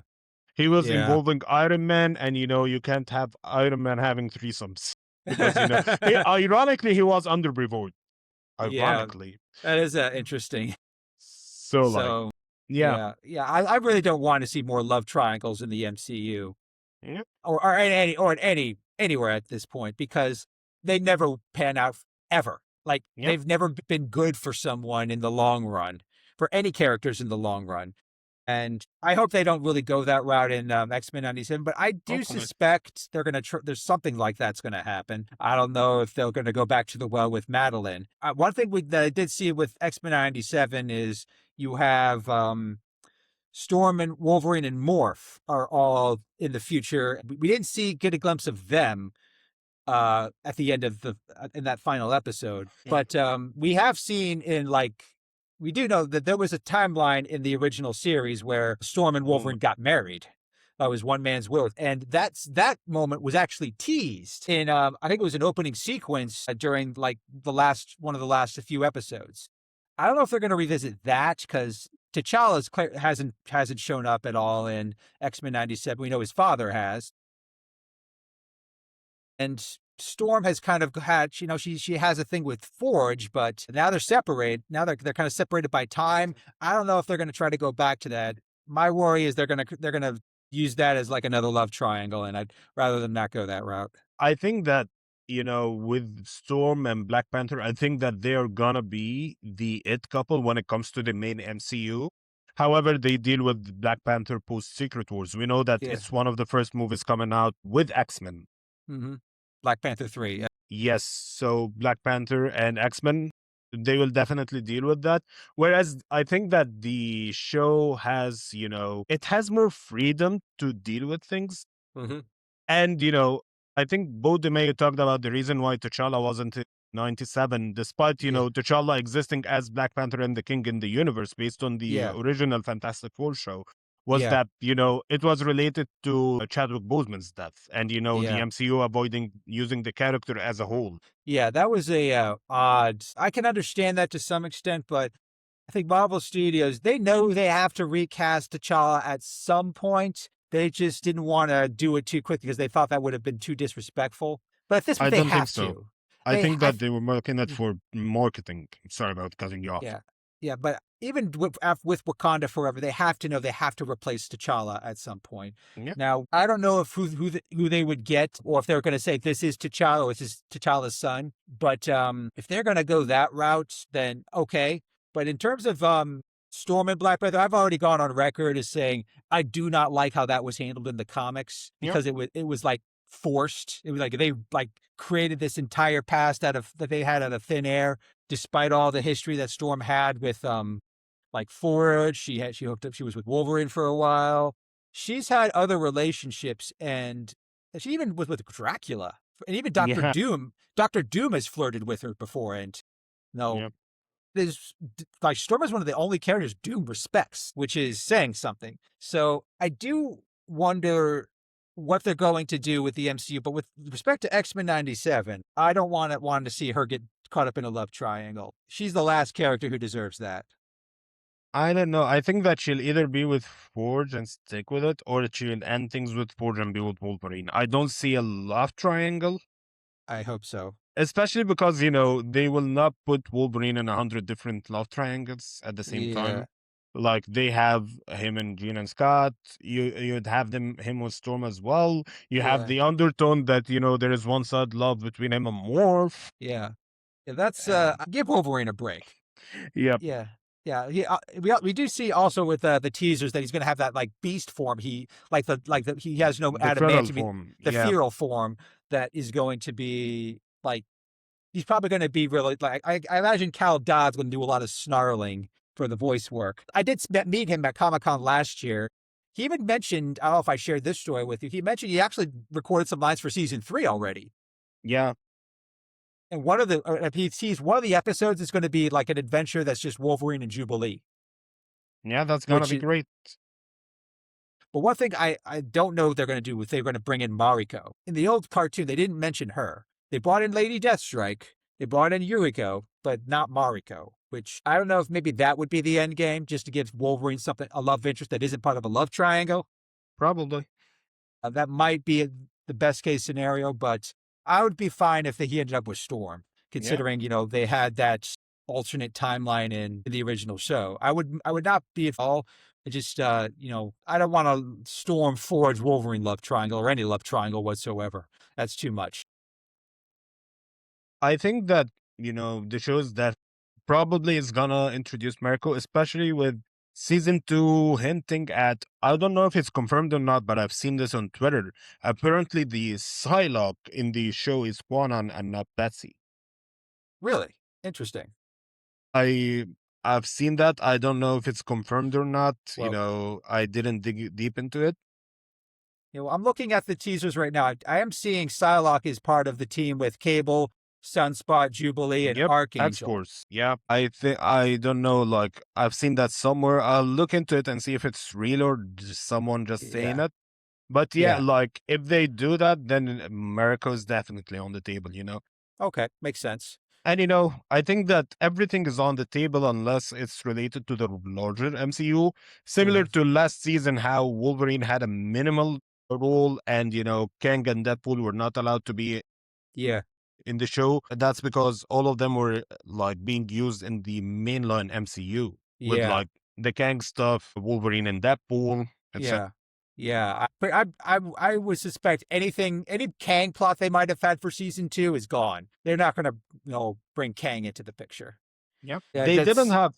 He was Yeah. involving Iron Man, and you can't have Iron Man having threesomes because ironically he was underprivileged. Yeah. Ironically, That is interesting. so like, So, yeah, yeah. I really don't want to see more love triangles in the MCU yeah, or anywhere at this point because they never pan out ever. Like yeah. they've never been good for someone in the long run, for any characters in the long run. And I hope they don't really go that route in X-Men 97, but I do Hopefully, suspect they're going to, there's something like that's going to happen. I don't know if they're going to go back to the well with Madeline. One thing that I did see with X-Men 97 is you have Storm and Wolverine and Morph are all in the future. We didn't get a glimpse of them at the end of in that final episode, but we have seen we do know that there was a timeline in the original series where Storm and oh my, Wolverine got married. That was one man's will, and that moment was actually teased in I think it was an opening sequence during like one of the last few episodes. I don't know if they're going to revisit that because T'Challa hasn't shown up at all in X-Men 97. We know his father has, and Storm has kind of had, she has a thing with Forge, but now they're separated. Now they're kind of separated by time. I don't know if they're going to try to go back to that. My worry is they're going to use that as like another love triangle, and I'd rather than not go that route. I think that with Storm and Black Panther, I think that they are gonna be the it couple when it comes to the main MCU. However, they deal with Black Panther post Secret Wars. We know that Yeah. it's one of the first movies coming out with X-Men. Mm-hmm. Black Panther 3. Yes, so Black Panther and X-Men, they will definitely deal with that. Whereas I think that the show has, it has more freedom to deal with things. Mm-hmm. And, I think both the mayor talked about the reason why T'Challa wasn't in 97, despite, Yeah. T'Challa existing as Black Panther and the King in the universe based on the Yeah. original Fantastic Four show, was Yeah. that, it was related to Chadwick Boseman's death and, the Yeah. MCU avoiding using the character as a whole. Yeah. That was a odd. I can understand that to some extent, but I think Marvel Studios, they know they have to recast T'Challa at some point. They just didn't want to do it too quickly because they thought that would have been too disrespectful. But at this I point, they don't think have so. to. I think I that they were making it for marketing. Sorry about cutting you off. Yeah. Yeah. But even with Wakanda Forever, they have to know they have to replace T'Challa at some point. Yeah. Now, I don't know if who they would get or if they're going to say this is T'Challa or this is T'Challa's son. But if they're going to go that route, then okay. But in terms of Storm and Black Panther, I've already gone on record as saying I do not like how that was handled in the comics because it was like forced. It was like they like created this entire past that they had out of thin air, despite all the history that Storm had with like Forge. She hooked up. She was with Wolverine for a while. She's had other relationships, and she even was with Dracula, and even Doctor Yeah. Doom. Doctor Doom has flirted with her before, and no. Yeah. There's like Storm is one of the only characters Doom respects, which is saying something. So I do wonder what they're going to do with the MCU. But with respect to X-Men 97, I don't want to see her get caught up in a love triangle. She's the last character who deserves that. I don't know. I think that she'll either be with Forge and stick with it, or that she'll end things with Forge and be with Wolverine. I don't see a love triangle, I hope so. especially because, they will not put Wolverine in 100 different love triangles at the same time. Like they have him and Jean and Scott. You'd have him with Storm as well. You have the undertone that there is one side love between him and Morph. Yeah. That's Uh, give Wolverine a break. Yep. Yeah. Yeah, we do see also with the teasers that he's going to have that like beast form. He he has no The feral adamantium, form. the Yeah. feral form that is going to be like he's probably going to be really like I imagine Cal Dodd's going to do a lot of snarling for the voice work. I did meet him at Comic-Con last year. He even mentioned, I don't know if I shared this story with you. He mentioned he actually recorded some lines for season 3 already. Yeah. And one of the he sees one of the episodes is going to be like an adventure that's just Wolverine and Jubilee. Yeah, that's gonna be great. But one thing I don't know what they're going to do if they're going to bring in Mariko. In the old cartoon, they didn't mention her. They brought in Lady Deathstrike. They brought in Yuriko, but not Mariko, which I don't know if maybe that would be the end game, just to give Wolverine a love interest that isn't part of a love triangle. Probably. That might be the best case scenario, but I would be fine if he ended up with Storm, Yeah. considering they had that alternate timeline in the original show. I would not be at all. I just I don't want to Storm Forge Wolverine love triangle or any love triangle whatsoever. That's too much. I think that, the shows that probably is gonna introduce Marco, especially with season two hinting at, I don't know if it's confirmed or not, but I've seen this on Twitter. Apparently the Psylocke in the show is Quanon and not Betsy. Really interesting. I I've seen that. I don't know if it's confirmed or not. Well, I didn't dig deep into it. I'm looking at the teasers right now. I am seeing Psylocke is part of the team with Cable, Sunspot, Jubilee, and Yep, X Archangel. Force. Yeah, I think I don't know. Like I've seen that somewhere. I'll look into it and see if it's real or just someone just saying Yeah, it. But yeah, yeah. like if they do that, then America is definitely on the table. Okay, makes sense. And I think that everything is on the table unless it's related to the larger MCU. Similar Mhm. to last season, how Wolverine had a minimal role and Kang and Deadpool were not allowed to be Yeah, in the show. That's because all of them were like being used in the mainline MCU with yeah. like the Kang stuff, Wolverine and Deadpool, etc. Yeah. Yeah. But I would suspect any Kang plot they might have had for season two is gone. They're not gonna, bring Kang into the picture. Yeah. Yeah, They didn't that's have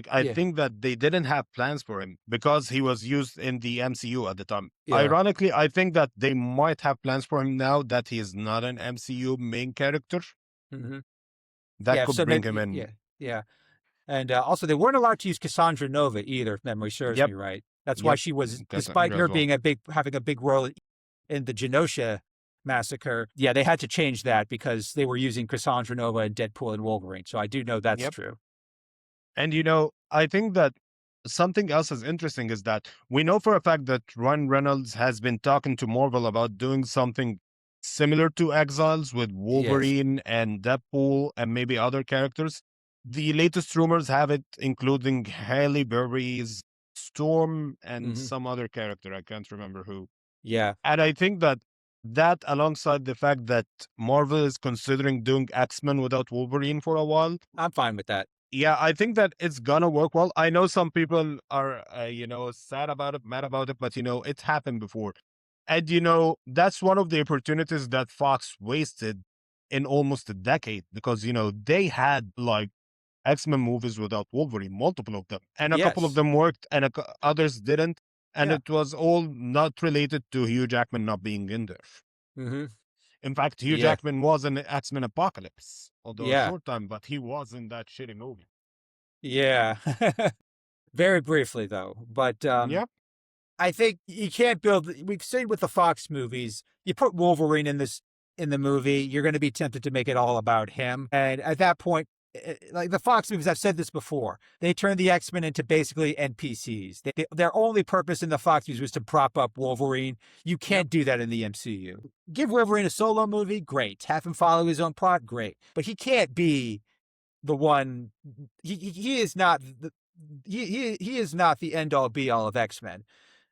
I yeah, think that they didn't have plans for him because he was used in the MCU at the time. yeah. Ironically, I think that they might have plans for him now that he is not an MCU main character. Hmm. That Yeah, could so bring maybe him in. yeah, yeah. And also they weren't allowed to use Cassandra Nova either, if memory serves Yep. me right. That's why Yep. she was, despite Cassandra her as well. being having a big role in the Genosha massacre, yeah, they had to change that because they were using Cassandra Nova and Deadpool and Wolverine. So I do know that's Yep. true. And I think that something else is interesting is that we know for a fact that Ryan Reynolds has been talking to Marvel about doing something similar to Exiles with Yes. Wolverine and Deadpool and maybe other characters. The latest rumors have it including Halle Berry's Storm and Hmm. some other character. I can't remember who. Yeah, And I think that alongside the fact that Marvel is considering doing X-Men without Wolverine for a while, I'm fine with that. yeah, I think that it's gonna work well. I know some people are, sad about it, mad about it, but it happened before. And that's one of the opportunities that Fox wasted in almost a decade because, they had like X-Men movies without Wolverine, multiple of them, and a couple of Yes. them worked and others didn't. And Yeah. it was all not related to Hugh Jackman not being in there. Hmm. In fact, Hugh Yeah. Jackman was in X-Men Apocalypse, although a Yeah. short time, but he was in that shitty movie. Yeah. Very briefly though, but Yeah. I think you can't build. We've seen with the Fox movies, you put Wolverine in the movie, you're going to be tempted to make it all about him, and at that point, like the Fox movies, I've said this before, they turned the X-Men into basically NPCs. Their only purpose in the Fox movies was to prop up Wolverine. You Yep. can't do that in the MCU. Give Wolverine a solo movie, great. Have him follow his own plot, great. But he can't be the one. He is not he is not the end all be all of X-Men.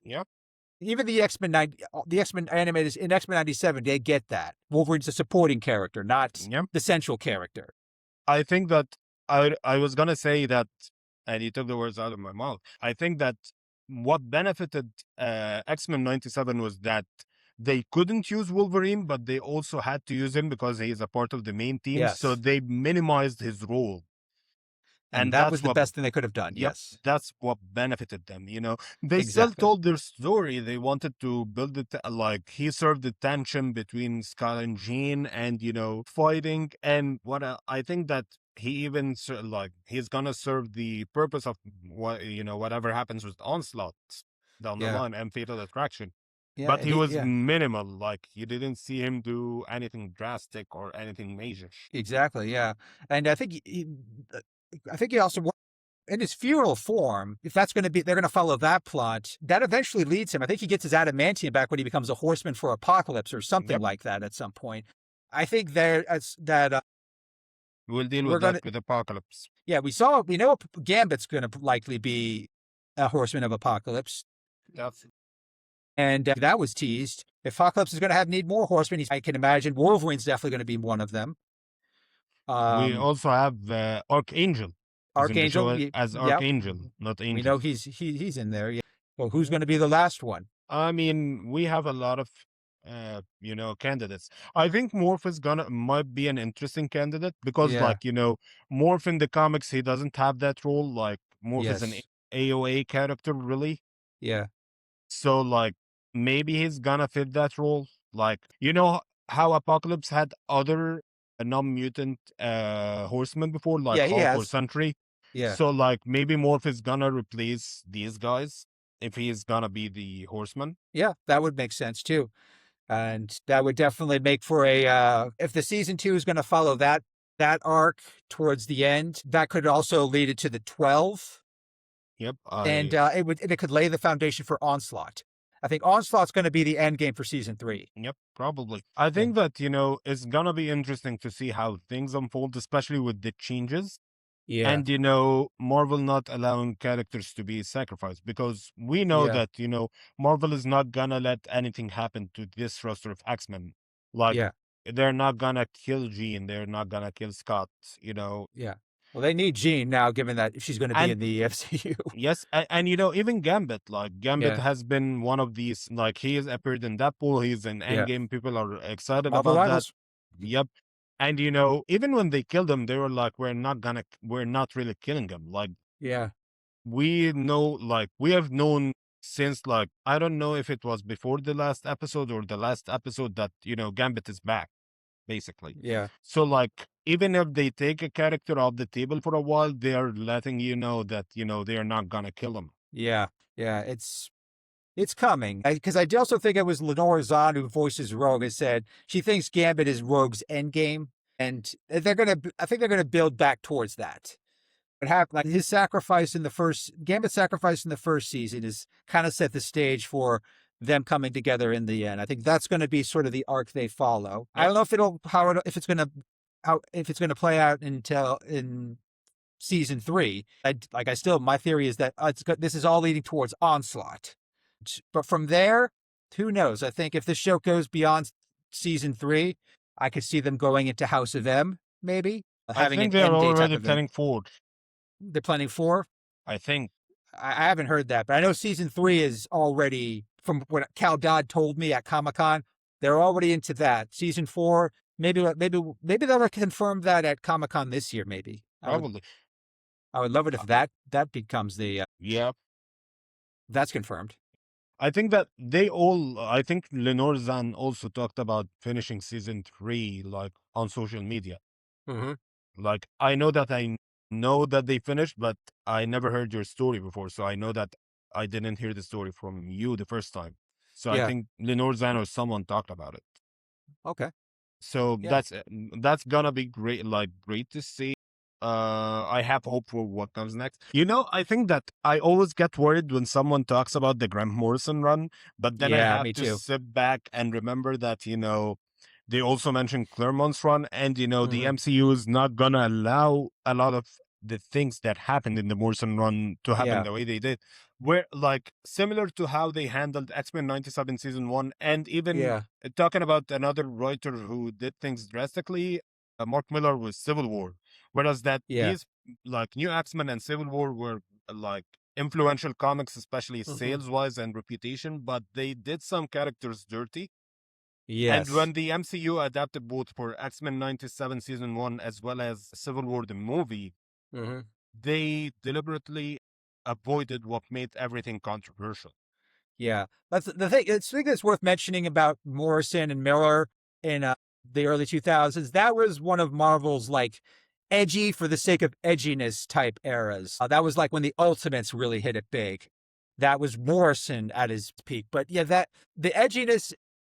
Yep. Even the X Men animators in X Men '97, they get that Wolverine's a supporting character, not Yep. the central character. I think that I was gonna say that, and you took the words out of my mouth. I think that what benefited X-Men '97 was that they couldn't use Wolverine, but they also had to use him because he is a part of the main team. So Yes, they minimized his role, and and that that's was the what. best thing they could have done. Yep, Yes, that's what benefited them. They still exactly. told their story. They wanted to build it like he served the tension between Scott and Jean, and fighting. And I think that he even like he's gonna serve the purpose of whatever happens with Onslaught down the Yeah, line and Fatal Attraction. yeah, But and he was yeah, minimal. Like you didn't see him do anything drastic or anything major. exactly. Yeah, and I think he also in his feral form, if that's going to be, they're going to follow that plot. That eventually leads him. I think he gets his adamantium back when he becomes a horseman for Apocalypse or something Yep, like that at some point. I think that we'll deal we're with going that to. with Apocalypse. Yeah, we know Gambit's going to likely be a horseman of Apocalypse. That's And that was teased. If Apocalypse is going to need more horsemen, I can imagine Wolverine's definitely going to be one of them. We also have Archangel. He's in the show Archangel, as yep. Archangel, not We Angel. know he's in there. Yeah. Well, who's going to be the last one? I mean, we have a lot of, candidates. I think Morph is might be an interesting candidate because, Yeah. like, Morph in the comics, he doesn't have that role. Like, Morph is an Yes. AOA character, really. Yeah. So, like, maybe he's gonna fit that role. Like, how Apocalypse had other non-mutant horsemen before, like Yeah, he Hulk or has. Sentry. Yeah. So, like, maybe Morph is gonna replace these guys if he's gonna be the horseman. Yeah, that would make sense too. And that would definitely make for if the season 2 is going to follow that arc towards the end, that could also lead it to the 12. Yep, And it could lay the foundation for Onslaught. I think Onslaught's going to be the end game for season 3. Yep, probably. I think that, it's gonna be interesting to see how things unfold, especially with the changes. Yeah. And, Marvel not allowing characters to be sacrificed because we know Yeah. that, Marvel is not gonna let anything happen to this roster of X-Men. Like, Yeah. they're not gonna kill Jean, they're not gonna kill Scott, Yeah. Well, they need Jean now, given that she's going to be And in the FCU. yes, and, even Gambit, like, Gambit Yeah. has been one of these, like, he has appeared in Deadpool, he's in Yeah. Endgame, people are excited Marvel about that. Rivals. Yep. And, even when they killed him, they were like, we're not really killing him. Like, Yeah. we know, like, we have known since, like, I don't know if it was before the last episode or the last episode that, Gambit is back, basically. Yeah. So, like, even if they take a character off the table for a while, they are letting you know that, they are not gonna kill him. Yeah. Yeah. It's coming. Because I also think it was Lenore Zahn who voices Rogue and said she thinks Gambit is Rogue's endgame. And I think they're going to build back towards that. What happened, like his sacrifice in the first, Gambit's sacrifice in the first season is kind of set the stage for them coming together in the end. I think that's going to be sort of the arc they follow. I don't know if it's going to play out in season 3. My theory is that this is all leading towards Onslaught. But from there, who knows? I think if the show goes beyond season 3, I could see them going into House of M, maybe. I think they're already planning 4. They're planning 4? I think. I haven't heard that, but I know season 3 is already, from what Cal Dodd told me at Comic-Con, they're already into that. Season 4, maybe they'll confirm that at Comic-Con this year, maybe. Probably. I would love it if that becomes the... Yeah. That's confirmed. I think that I think Lenore Zahn also talked about finishing season 3, like, on social media. Mm-hmm. Like, I know that they finished, but I never heard your story before, so I know that I didn't hear the story from you the first time. So Yeah. I think Lenore Zahn or someone talked about it. Okay. So Yeah. that's gonna be great, like, great to see. I have hope for what comes next. I think that I always get worried when someone talks about the Grant Morrison run, but then I have me to too. sit back and remember that, they also mentioned Claremont's run, and, the MCU is not gonna allow a lot of the things that happened in the Morrison run to happen the way they did. Where, like, similar to how they handled X-Men 97 season 1, and even talking about another writer who did things drastically, Mark Miller with Civil War. Whereas that these, like, New X-Men and Civil War were, like, influential comics, especially sales-wise and reputation, but they did some characters dirty. Yes. And when the MCU adapted both for X-Men 97 season 1 as well as Civil War the movie, they deliberately avoided what made everything controversial. Yeah, that's the thing. I think that's worth mentioning about Morrison and Miller in the early 2000s. That was one of Marvel's, like, edgy for the sake of edginess type eras. That was like when the Ultimates really hit it big. That was Morrison at his peak. But yeah, the edginess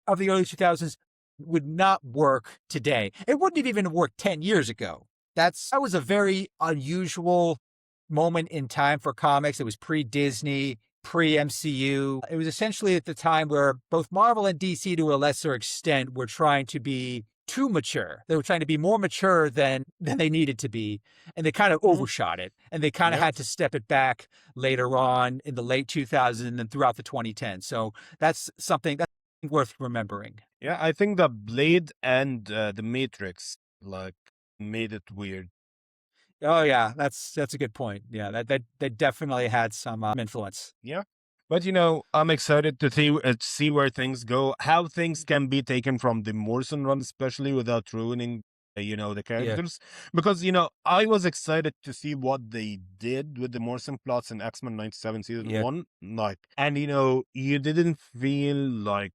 of the early 2000s would not work today. It wouldn't have even worked 10 years ago. That was a very unusual moment in time for comics. It was pre-Disney, pre-MCU. It was essentially at the time where both Marvel and DC, to a lesser extent, were trying to be too mature. They were trying to be more mature than they needed to be, and they kind of Mhm. overshot it. And they kind of Yeah. had to step it back later on in the late 2000s and throughout the 2010s. So that's something that's worth remembering. Yeah, I think the Blade and the Matrix like made it weird. Oh yeah, that's a good point. Yeah, that definitely had some influence. Yeah. But I'm excited to see where things go, how things can be taken from the Morrison run, especially without ruining, the Yeah, characters. Because I was excited to see what they did with the Morrison plots in X-Men '97 season yeah, one. Like, and you didn't feel like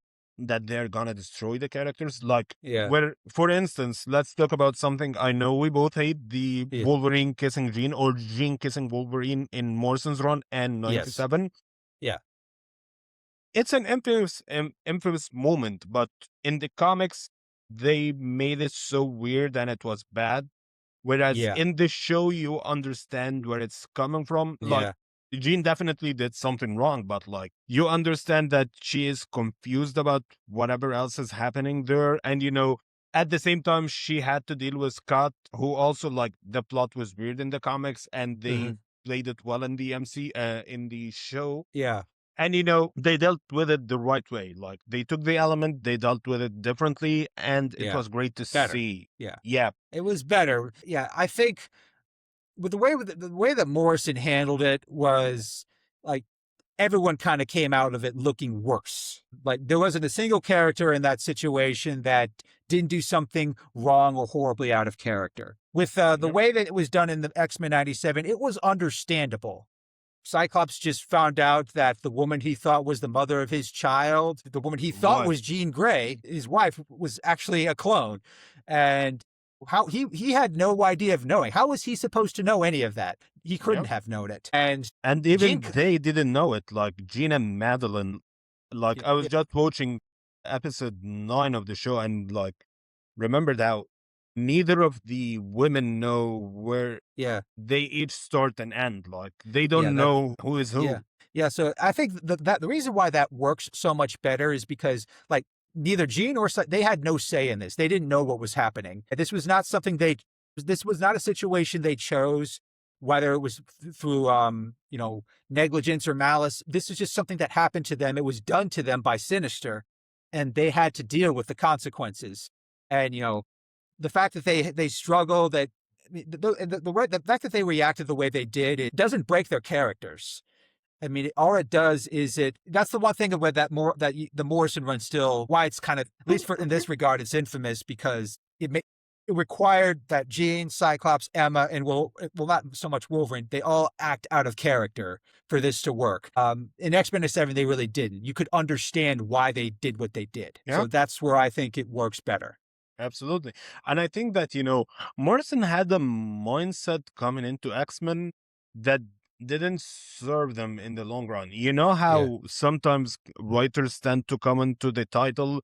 that they're gonna destroy the characters. Like, yeah, where, for instance, let's talk about something I know we both hate: the yeah. Wolverine kissing Jean, or Jean kissing Wolverine in Morrison's run and Yes, '97. yeah, It's an infamous moment, but in the comics, they made it so weird and it was bad. Whereas yeah, in the show, you understand where it's coming from. Like, yeah, Jean definitely did something wrong, but like, you understand that she is confused about whatever else is happening there. And, at the same time, she had to deal with Scott, who also, like, the plot was weird in the comics and they hmm, played it well in the show. yeah, And they dealt with it the right way. Like, they took the element, they dealt with it differently, and it yeah. was great to Better. see. Yeah, Yeah. it was better. Yeah, I think with the way that Morrison handled it was like everyone kind of came out of it looking worse. Like there wasn't a single character in that situation that didn't do something wrong or horribly out of character. With the Yep. way that it was done in the X-Men '97, it was understandable. Cyclops just found out that the woman he thought was the mother of his child, the woman he thought Right. was Jean Grey, his wife, was actually a clone. And how he had no idea of knowing. How was he supposed to know any of that? He couldn't Yep. have known it. And And Jean, even they didn't know it. Like, Gina and Madeline, like, yeah, I was yeah, just watching episode 9 of the show, and like, remembered how neither of the women know where yeah, they each start and end. Like, they yeah, don't that, know who is yeah, who. yeah. So I think that the reason why that works so much better is because like neither Jean or they had no say in this. They didn't know what was happening. This was not something they. This was not a situation they chose, whether it was through negligence or malice. This is just something that happened to them. It was done to them by Sinister, and they had to deal with the consequences. And the fact that they struggle, that I mean, the fact that they reacted the way they did, it doesn't break their characters. I mean, all it does is that's the one thing about the Morrison run still, why it's kind of, at least for in this regard, it's infamous because it required that Jean, Cyclops, Emma, and not so much Wolverine, they all act out of character for this to work. In X-Men 7, they really didn't. You could understand why they did what they did. Yeah. So that's where I think it works better. Absolutely. And I think that, Morrison had a mindset coming into X-Men that didn't serve them in the long run. You know Yeah. how sometimes writers tend to come into the title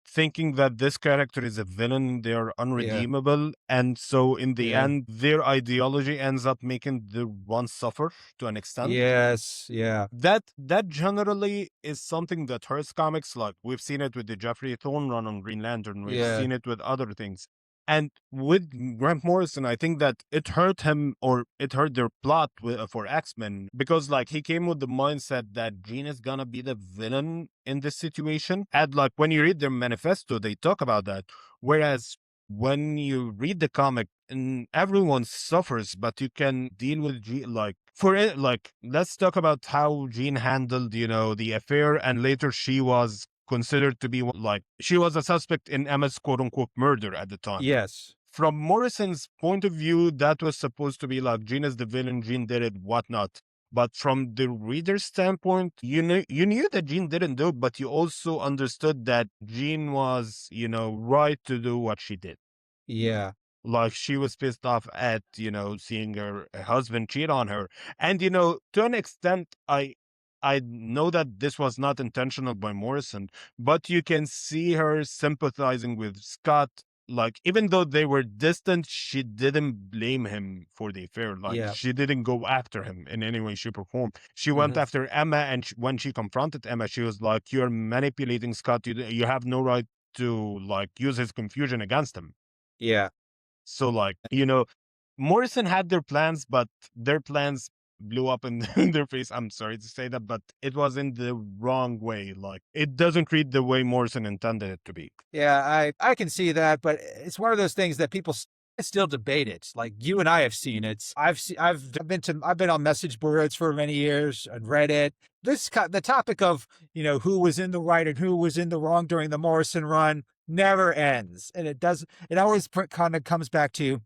thinking that this character is a villain, they're Yeah. unredeemable, and so in the Yeah. end, their ideology ends up making the one suffer to an extent. Yes. Yeah. That generally is something that hurts comics. Like, we've seen it with the Jeffrey Thorne run on Green Lantern, we've Yeah. seen it with other things. And with Grant Morrison, I think that it hurt him, or it hurt their plot for X-Men, because like, he came with the mindset that Jean is gonna be the villain in this situation. And like, when you read their manifesto, they talk about that. Whereas when you read the comic, and everyone suffers, but you can deal with Jean. Like, for it, like, let's talk about how Jean handled, the affair, and later she was considered to be, like, she was a suspect in Emma's quote unquote murder at the time. Yes. From Morrison's point of view, that was supposed to be like, Jean is the villain, Jean did it, whatnot. But from the reader's standpoint, you knew that Jean didn't do it, but you also understood that Jean was, right to do what she did. Yeah. Like, she was pissed off at, seeing her husband cheat on her. And, to an extent, I know that this was not intentional by Morrison, but you can see her sympathizing with Scott. Like, even though they were distant, she didn't blame him for the affair. Like, Yeah. she didn't go after him in any way, shape, or form. She went Hmm. after Emma, and when she confronted Emma, she was like, "You're manipulating Scott. You have no right to like use his confusion against him. Yeah. So like, Morrison had their plans, but their plans blew up in, in their face. I'm sorry to say that, but it was in the wrong way. Like it doesn't read the way Morrison intended it to be. Yeah, I can see that, but it's one of those things that people still debate it. Like you and I have seen it. I've been on message boards for many years and read it. The topic of who was in the right and who was in the wrong during the Morrison run never ends, and it always kind of comes back to,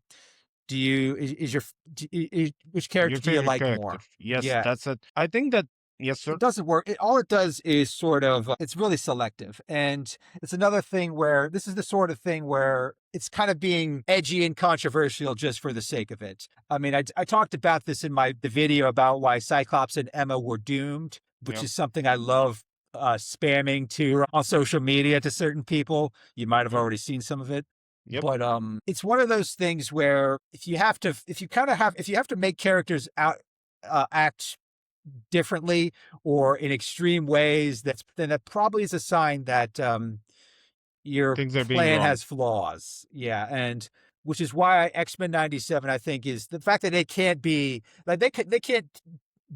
which character Your do you favorite like character. more? Yes, Yeah, that's it. I think that, yes, sir. it doesn't work. All it does is sort of, it's really selective. And it's another thing where this is the sort of thing where it's kind of being edgy and controversial just for the sake of it. I mean, I talked about this in the video about why Cyclops and Emma were doomed, which Yeah. is something I love spamming to on social media to certain people. You might have already seen some of it. Yep. But it's one of those things where if you have to make characters act differently or in extreme ways, then that probably is a sign that your Things are being plan wrong. has flaws. Yeah, and which is why X-Men 97, I think, is the fact that they can't be like they can't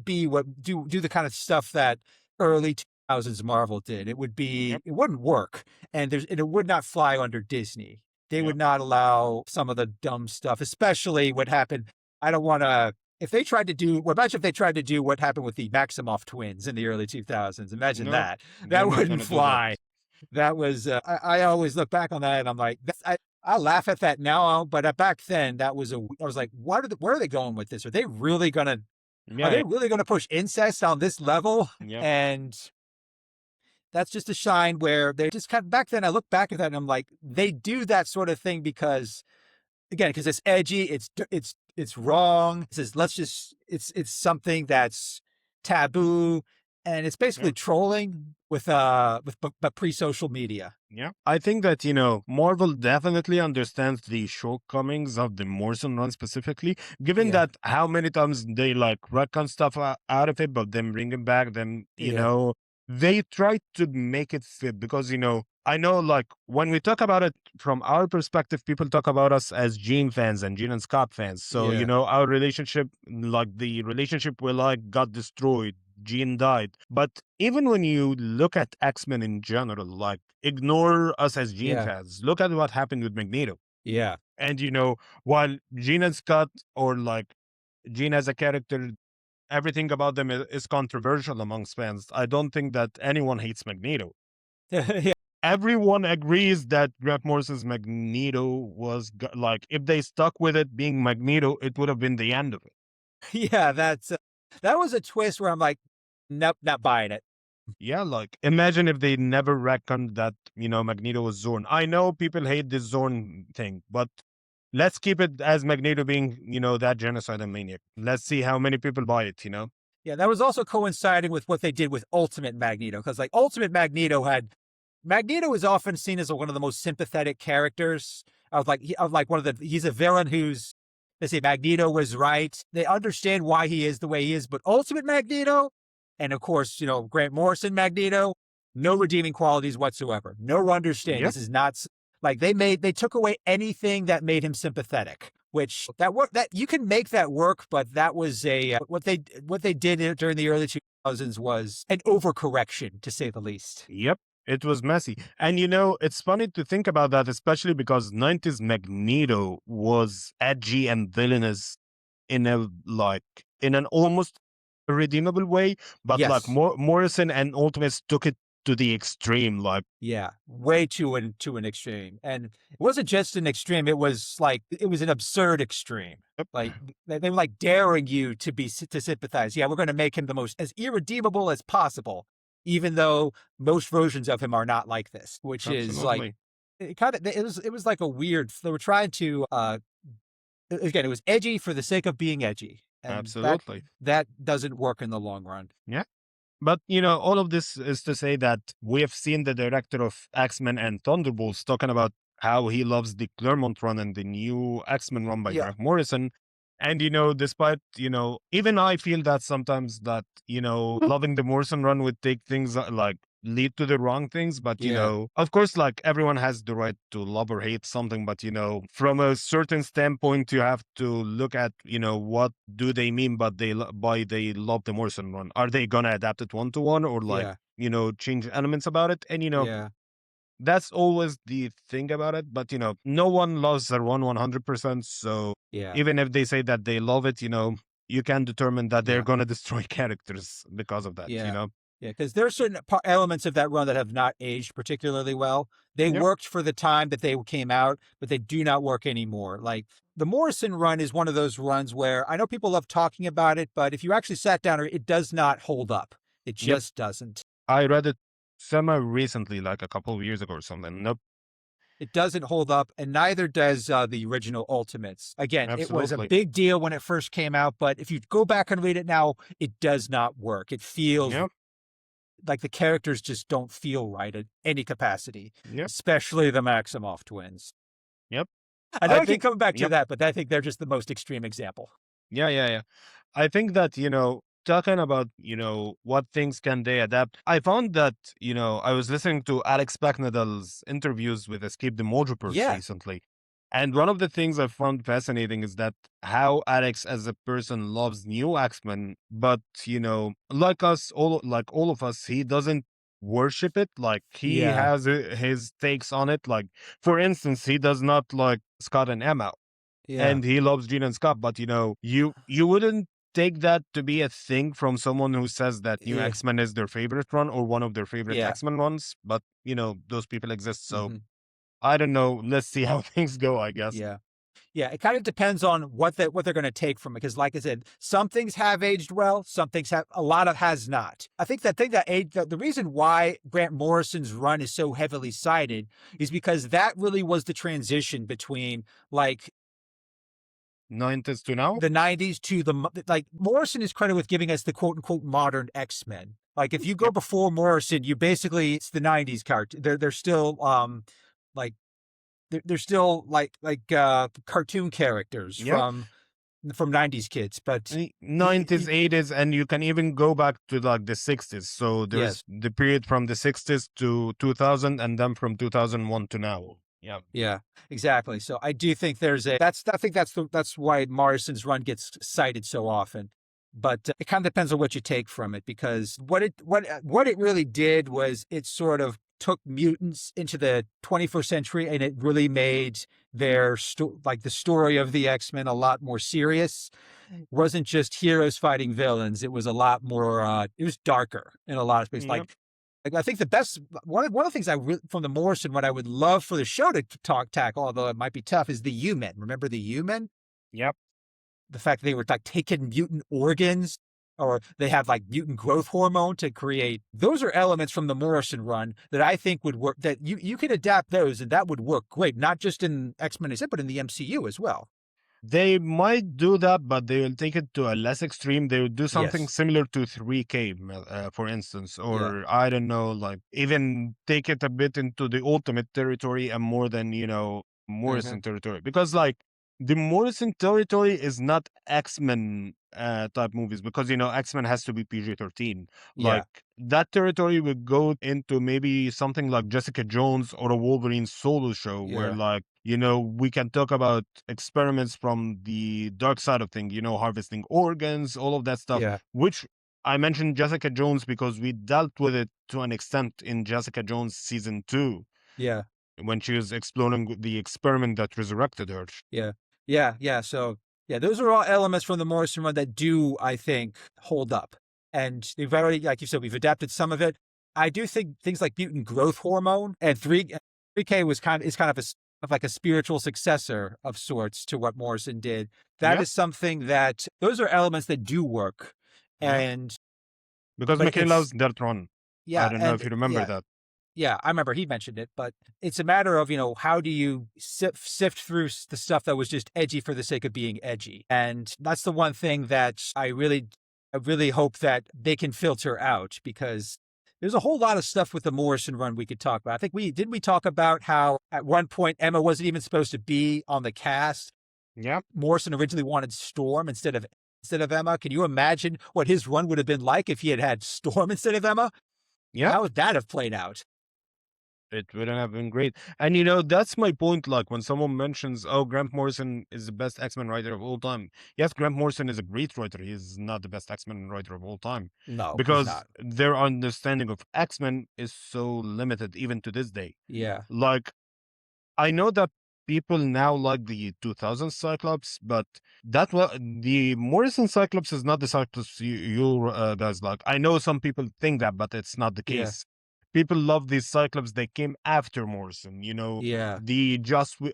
be do the kind of stuff that early 2000s Marvel did. It Yep. wouldn't work, and it would not fly under Disney. They Yep. would not allow some of the dumb stuff, especially what happened. I don't want to. If they tried to do, well, imagine if they tried to do what happened with the Maximoff twins in the early 2000s. Imagine Nope. that. They're That not wouldn't gonna do that. fly. That was, I always look back on that and I'm like, I laugh at that now, but back then I was like, where are they going with this? Are they really going Yeah. to push incest on this level? Yep. And that's just a shine where they just kind of, back then I look back at that and I'm like, they do that sort of thing because it's edgy, it's wrong. It says, it's something that's taboo, and it's basically Yep. trolling with pre-social media. Yeah. I think that, Marvel definitely understands the shortcomings of the Morrison run specifically, given Yeah. that how many times they like retcon stuff out of it, but then bring it back, then, Yeah. they try to make it fit because, I know like when we talk about it from our perspective, people talk about us as Gene fans and Gene and Scott fans. So, Yeah. our relationship, like the relationship we like got destroyed. Gene died. But even when you look at X-Men in general, like ignore us as Gene Yeah. fans, look at what happened with Magneto. Yeah. And while Gene and Scott or like Gene as a character, everything about them is controversial amongst fans. I don't think that anyone hates Magneto. Yeah. Everyone agrees that Grant Morrison's Magneto was like, if they stuck with it being Magneto, it would have been the end of it. Yeah. That was a twist where I'm like, nope, not buying it. Yeah, like imagine if they never reckoned that, Magneto was Zorn. I know people hate this Zorn thing, but let's keep it as Magneto being, that genocide and maniac. Let's see how many people buy it, Yeah, that was also coinciding with what they did with Ultimate Magneto, because like Ultimate Magneto is often seen as one of the most sympathetic characters. He's a villain who's, they say Magneto was right. They understand why he is the way he is, but Ultimate Magneto, and of course, Grant Morrison Magneto, no redeeming qualities whatsoever. No understanding. Yeah. This is not like they took away anything that made him sympathetic. Which that you can make that work, but that was what they did during the early 2000s was an overcorrection, to say the least. Yep. It was messy. And it's funny to think about that, especially because 90s Magneto was edgy and villainous in an almost redeemable way. But like Yes. Morrison and Ultimates took it to the extreme. Like, Yeah, way to an extreme. And it wasn't just an extreme, it was an absurd extreme. Yep. Like they were like daring you to sympathize. Yeah, we're going to make him the most as irredeemable as possible, even though most versions of him are not like this, which is like it was like a weird, they were trying to again, it was edgy for the sake of being edgy. And absolutely. that doesn't work in the long run. Yeah. But, all of this is to say that we have seen the director of X-Men and Thunderbolts talking about how he loves the Claremont run and the new X-Men run by Grant Morrison. And, despite, even I feel that sometimes that, loving the Morrison run would take things like lead to the wrong things. But, Yeah. of course, like everyone has the right to love or hate something. But, from a certain standpoint, you have to look at, what do they mean by they love the Morrison run? Are they going to adapt it one to one or like, Yeah. change elements about it? And, Yeah. that's always the thing about it. But, no one loves the run 100%. So Yeah. even if they say that they love it, you can determine that they're Yeah. going to destroy characters because of that, Yeah. Yeah, because there are certain elements of that run that have not aged particularly well. They Yep. worked for the time that they came out, but they do not work anymore. Like the Morrison run is one of those runs where I know people love talking about it, but if you actually sat down, it does not hold up. It Yep. just doesn't. I read it semi recently, like a couple of years ago or something. Nope. It doesn't hold up, and neither does the original Ultimates. Again, it was a Absolutely. big deal when it first came out, but if you go back and read it now, it does not work. It feels Yep. like the characters just don't feel right at any capacity, Yep. especially the Maximoff twins. Yep. I know I I keep think, coming back to yep. that, but I think they're just the most extreme example. Yeah. Yeah. Yeah. I think that, talking about, what things can they adapt. I found that, I was listening to Alex Becknadal's interviews with Escape the Multiverse Yeah, recently. And one of the things I found fascinating is that how Alex as a person loves new X-Men, but, like us, all of us, he doesn't worship it. Like he yeah, has his takes on it. Like, for instance, he does not like Scott and Emma yeah, and he loves Gene and Scott, but you wouldn't take that to be a thing from someone who says that New yeah, X-Men is their favorite run or one of their favorite yeah. X-Men runs, but those people exist. So Hmm. I don't know. Let's see how things go, I guess. Yeah. Yeah, it kind of depends on what they're going to take from it. Because, like I said, some things have aged well, some things have a lot of has not. I think that thing that aged, the reason why Grant Morrison's run is so heavily cited is because that really was the transition between like 90s to now? the 90s to like Morrison is credited with giving us the quote unquote modern X-Men. Like if you go Yep. before Morrison, you basically it's the 90s cartoon. They're still like they're still like cartoon characters Yep. from 90s kids, but 90s, 80s, and you can even go back to like the 60s. So there's yes, the period from the 60s to 2000 and then from 2001 to now. Yeah. yeah, exactly. So I do think I think that's why Morrison's run gets cited so often. But it kind of depends on what you take from it, because what it really did was it sort of took mutants into the 21st century, and it really made their like the story of the X-Men a lot more serious. It wasn't just heroes fighting villains. It was a lot more it was darker in a lot of space. Yep. Like I think the best one of the things from the Morrison, what I would love for the show to tackle, although it might be tough, is the U-Men. Remember the U-Men? Yep. The fact that they were like taking mutant organs, or they have like mutant growth hormone to create. Those are elements from the Morrison run that I think would work. That you could adapt those, and that would work great, not just in X-Men, but in the MCU as well. They might do that, but they will take it to a less extreme. They will do something Yes. similar to 3K, for instance, Yeah. or I don't know, like even take it a bit into the ultimate territory and more than, Hmm. Morrison territory. Because, like, the Morrison territory is not X-Men type movies because, X-Men has to be PG-13. Yeah. Like, that territory would go into maybe something like Jessica Jones or a Wolverine solo show where, Yeah. like, we can talk about experiments from the dark side of things, harvesting organs, all of that stuff, Yeah. which I mentioned Jessica Jones because we dealt with it to an extent in Jessica Jones season 2 Yeah. when she was exploring the experiment that resurrected her. Yeah. Yeah. Yeah. So yeah, those are all elements from the Morrison run that do, I think, hold up. And we've already, like you said, we've adapted some of it. I do think things like mutant growth hormone and 3K is kind of of like a spiritual successor of sorts to what Morrison did. That Yep. is something that those are elements that do work. Yep. And Because but Michaela's Dertron. I don't know if you remember yeah, that. yeah, I remember he mentioned it, but it's a matter of, how do you sift through the stuff that was just edgy for the sake of being edgy? And that's the one thing that I really hope that they can filter out, because there's a whole lot of stuff with the Morrison run we could talk about. I think we talk about how at one point Emma wasn't even supposed to be on the cast. Yep. Morrison originally wanted Storm instead of Emma. Can you imagine what his run would have been like if he had had Storm instead of Emma? Yeah, How would that have played out? it wouldn't have been great. And that's my point. Like when someone mentions, "Oh, Grant Morrison is the best X-Men writer of all time." Yes, Grant Morrison is a great writer. He is not the best X-Men writer of all time No, he's because not. their understanding of X-Men is so limited even to this day. Yeah, Like I know that people now like the 2000 Cyclops, but the Morrison Cyclops is not the Cyclops you guys like. I know some people think that, but it's not the yeah, case. People love these Cyclops. They came after Morrison. yeah, The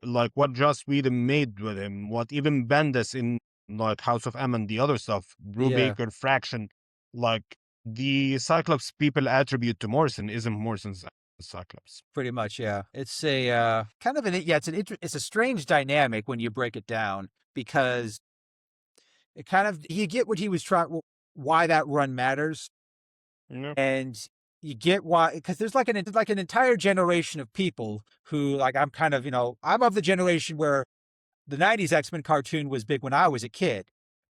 like what Joss Whedon made with him, what even Bendis in like House of M and the other stuff, yeah. Brubaker, Fraction, like the Cyclops people attribute to Morrison isn't Morrison's Cyclops. Pretty much, yeah. It's a kind of an yeah. It's a strange dynamic when you break it down because it kind of you get what he was trying, why that run matters, Yeah. and you get why because there's like an entire generation of people who like I'm kind of I'm of the generation where the '90s X-Men cartoon was big when I was a kid,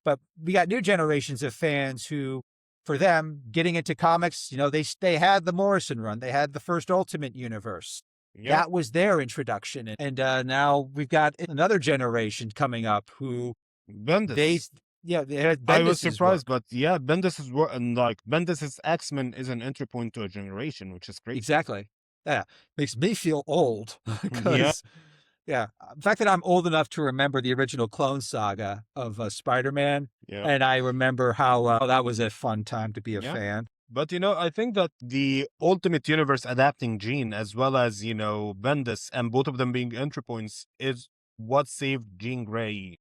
but we got new generations of fans who, for them, getting into comics, they had the Morrison run, they had the first Ultimate Universe. Yeah. That was their introduction, and now we've got another generation coming up who they, Bendis. yeah, they had I was Bendis's surprised, work. but yeah, Bendis is work, and like Bendis's X-Men is an entry point to a generation, which is great. Exactly. Yeah, makes me feel old Yeah, because yeah, the fact that I'm old enough to remember the original Clone Saga of Spider-Man, yeah, and I remember how that was a fun time to be a yeah. fan. But I think that the Ultimate Universe adapting Gene, as well as Bendis, and both of them being entry points, is what saved Jean Grey in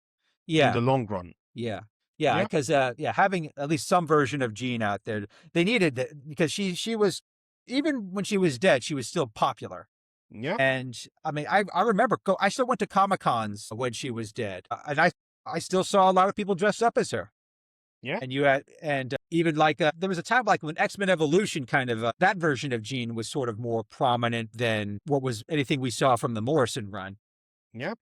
Yeah, the long run. yeah, yeah. Yeah, Because yeah, having at least some version of Jean out there, they needed that because she was even when she was dead, she was still popular. yeah, And I mean, I remember I still went to Comic Cons when she was dead, and I still saw a lot of people dressed up as her. yeah. And you had, and even like there was a time like when X-Men Evolution kind of that version of Jean was sort of more prominent than what was anything we saw from the Morrison run. Yeah.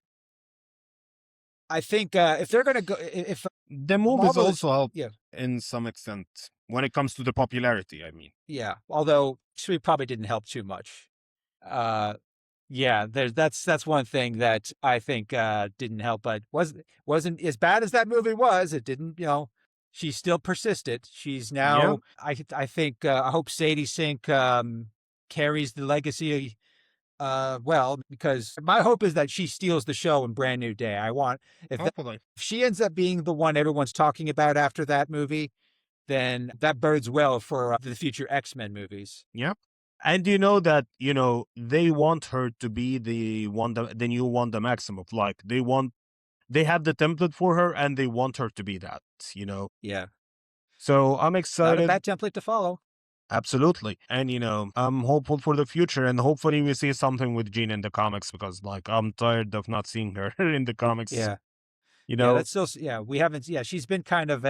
I think if they're gonna go, if The movies Marvel is, also help yeah, in some extent when it comes to the popularity. I mean, yeah, although she probably didn't help too much. Uh, yeah, that's one thing that I think didn't help, but wasn't as bad as that movie was. It didn't, she still persisted. She's yeah. now, I think, I hope Sadie Sink carries the legacy well, because my hope is that she steals the show in Brand New Day. Hopefully. If she ends up being the one everyone's talking about after that movie, then that bodes well for the future X-Men movies. Yeah. And you know that, they want her to be the new Wanda Maximoff. Like they have the template for her and they want her to be that. Yeah, So I'm not a excited. bad template to follow. Absolutely. And I'm hopeful for the future and hopefully we see something with Jean in the comics because like I'm tired of not seeing her in the comics. Yeah. You Yeah, know? that's still yeah, we haven't yeah, she's been kind of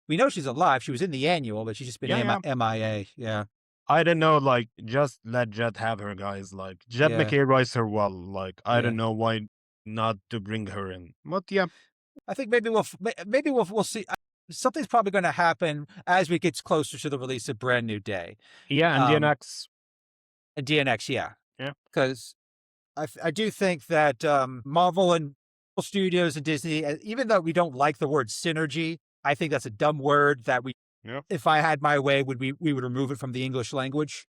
we know she's alive. She was in the annual, but she's just been Yeah, yeah. MIA. Yeah. I don't know, like just let Jet have her guys. Like Jet Yeah. McKay writes her well. Like I Yeah. don't know why not to bring her in. But yeah. I think maybe we'll see something's probably going to happen as we get closer to the release of Brand New Day. Yeah, and Um DNX. and DNX, yeah. Yeah. Cuz I do think that Marvel and Studios and Disney, even though we don't like the word synergy, I think that's a dumb word that Yeah. if I had my way, we would remove it from the English language.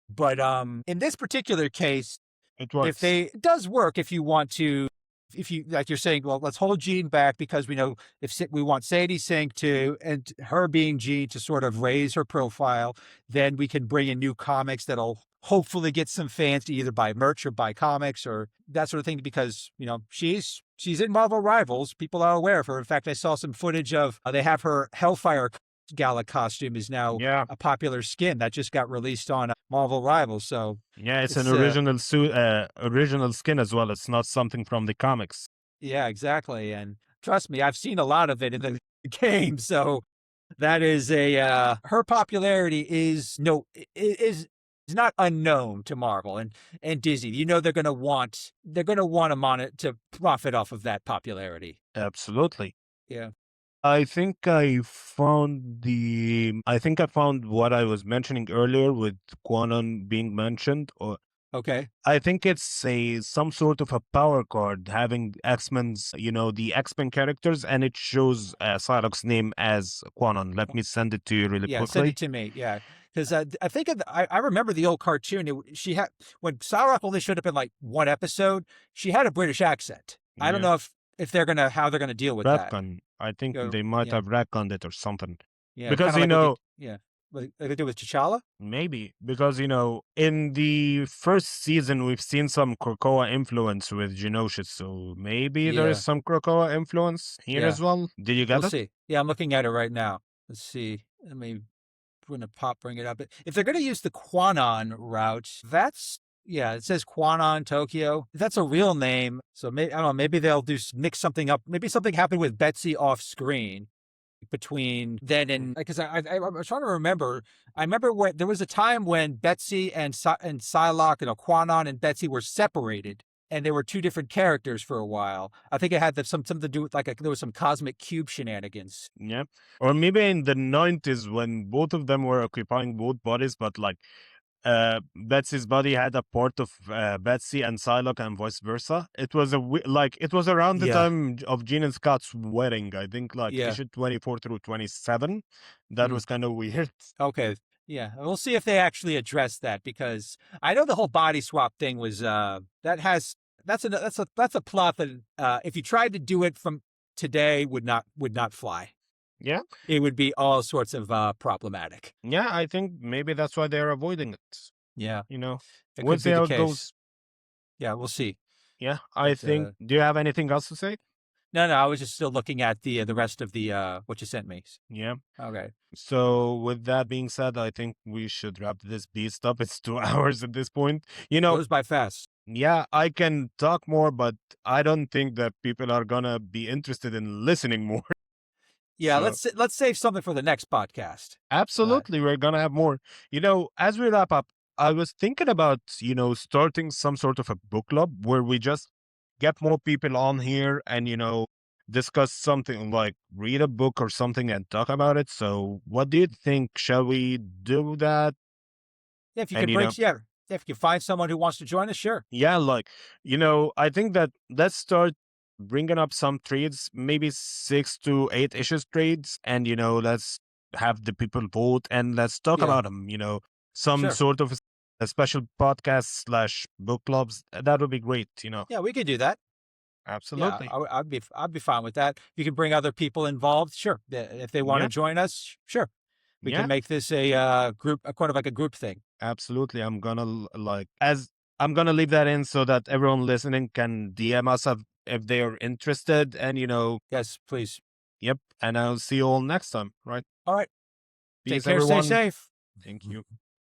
But in this particular case, It if works. it does work, if you want to, if you like, you're saying, well, let's hold Jean back because we know if we want Sadie Sink to and her being Jean to sort of raise her profile, then we can bring in new comics that'll hopefully get some fans to either buy merch or buy comics or that sort of thing because she's in Marvel Rivals. People are aware of her. In fact, I saw some footage of they have her Hellfire Gala costume is now Yeah. a popular skin that just got released on Marvel Rivals. So Yeah, it's an it's original suit, original skin as well. It's not something from the comics. yeah, exactly. And trust me, I've seen a lot of it in the game. So that is a her popularity is is not unknown to Marvel and Disney. They're gonna want to profit off of that popularity. Absolutely. Yeah. I think I found what I was mentioning earlier with Quanon being mentioned, or Okay. I think it's some sort of a power card having X-Men's, the X-Men characters, and it shows Psylocke's name as Quanon. Let me send it to you really Yeah, send it quickly. to me. Yeah, because I think I remember the old cartoon. She had when Psylocke only showed up in like one episode. She had a British accent. I don't Yeah. know if they're gonna how they're gonna deal with that. Retcon. I think You know, they might yeah, have retconned it or something. yeah, Because, kind of like what they yeah, like they do with T'Challa. maybe because in the first season we've seen some Krakoa influence with Genosha, so maybe there is Yeah, some Krakoa influence here yeah. as well. Did you We'll get it? see. Yeah, I'm looking at it right now. Let's see. Let me bring it up. If they're gonna use the Quanon route, that's yeah. It says Quanon Tokyo. That's a real name. So maybe I don't know. Maybe they'll mix something up. Maybe something happened with Betsy off screen between then and because I was trying to remember. I remember when there was a time when Betsy and Psylocke and Quanon and Betsy were separated. And they were two different characters for a while. I think it had something to do with there was some cosmic cube shenanigans. Yeah. Or maybe in the 90s when both of them were occupying both bodies, but like Betsy's body had a part of Betsy and Psylocke and vice versa. It was it was around the Yeah, time of Jean and Scott's wedding. I think like yeah. issue 24 through 27. That Hmm. was kind of weird. Okay. Yeah. We'll see if they actually address that because I know the whole body swap thing was that's a plot that if you tried to do it from today would not fly. Yeah. It would be all sorts of problematic. Yeah, I think maybe that's why they're avoiding it. Yeah. You know, It we'll could see be the how it case. goes. Yeah, we'll see. Yeah, I But think. Do you have anything else to say? no, I was just still looking at the rest of the what you sent me. Yeah. Okay. So, with that being said, I think we should wrap this beast up. It's 2 hours at this point. You know, Goes by fast. yeah, I can talk more, but I don't think that people are gonna be interested in listening more. Yeah, So, let's save something for the next podcast. But absolutely, we're gonna have more. As we wrap up, I was thinking about, starting some sort of a book club where we just get more people on here and, discuss something like read a book or something and talk about it. So, what do you think? Shall we do that? yeah, if you And, can if you can find someone who wants to join us, sure. yeah, I think that let's start bringing up some trades, maybe 6 to 8 issues trades, and let's have the people vote and let's talk Yeah, about them. Some sure. sort of a special podcast slash book clubs. That would be great. Yeah, we could do that. Yeah, Absolutely. I'd be fine with that. You can bring other people involved, sure. If they want to Yeah, join us, sure. We can yeah, make this a group, a kind of like a group thing. absolutely. I'm gonna as I'm gonna leave that in so that everyone listening can DM us if they are interested, and Yes, please. yep. And I'll see you all next time. Right. All right. Take Peace, care. Stay everyone. safe. Thank you.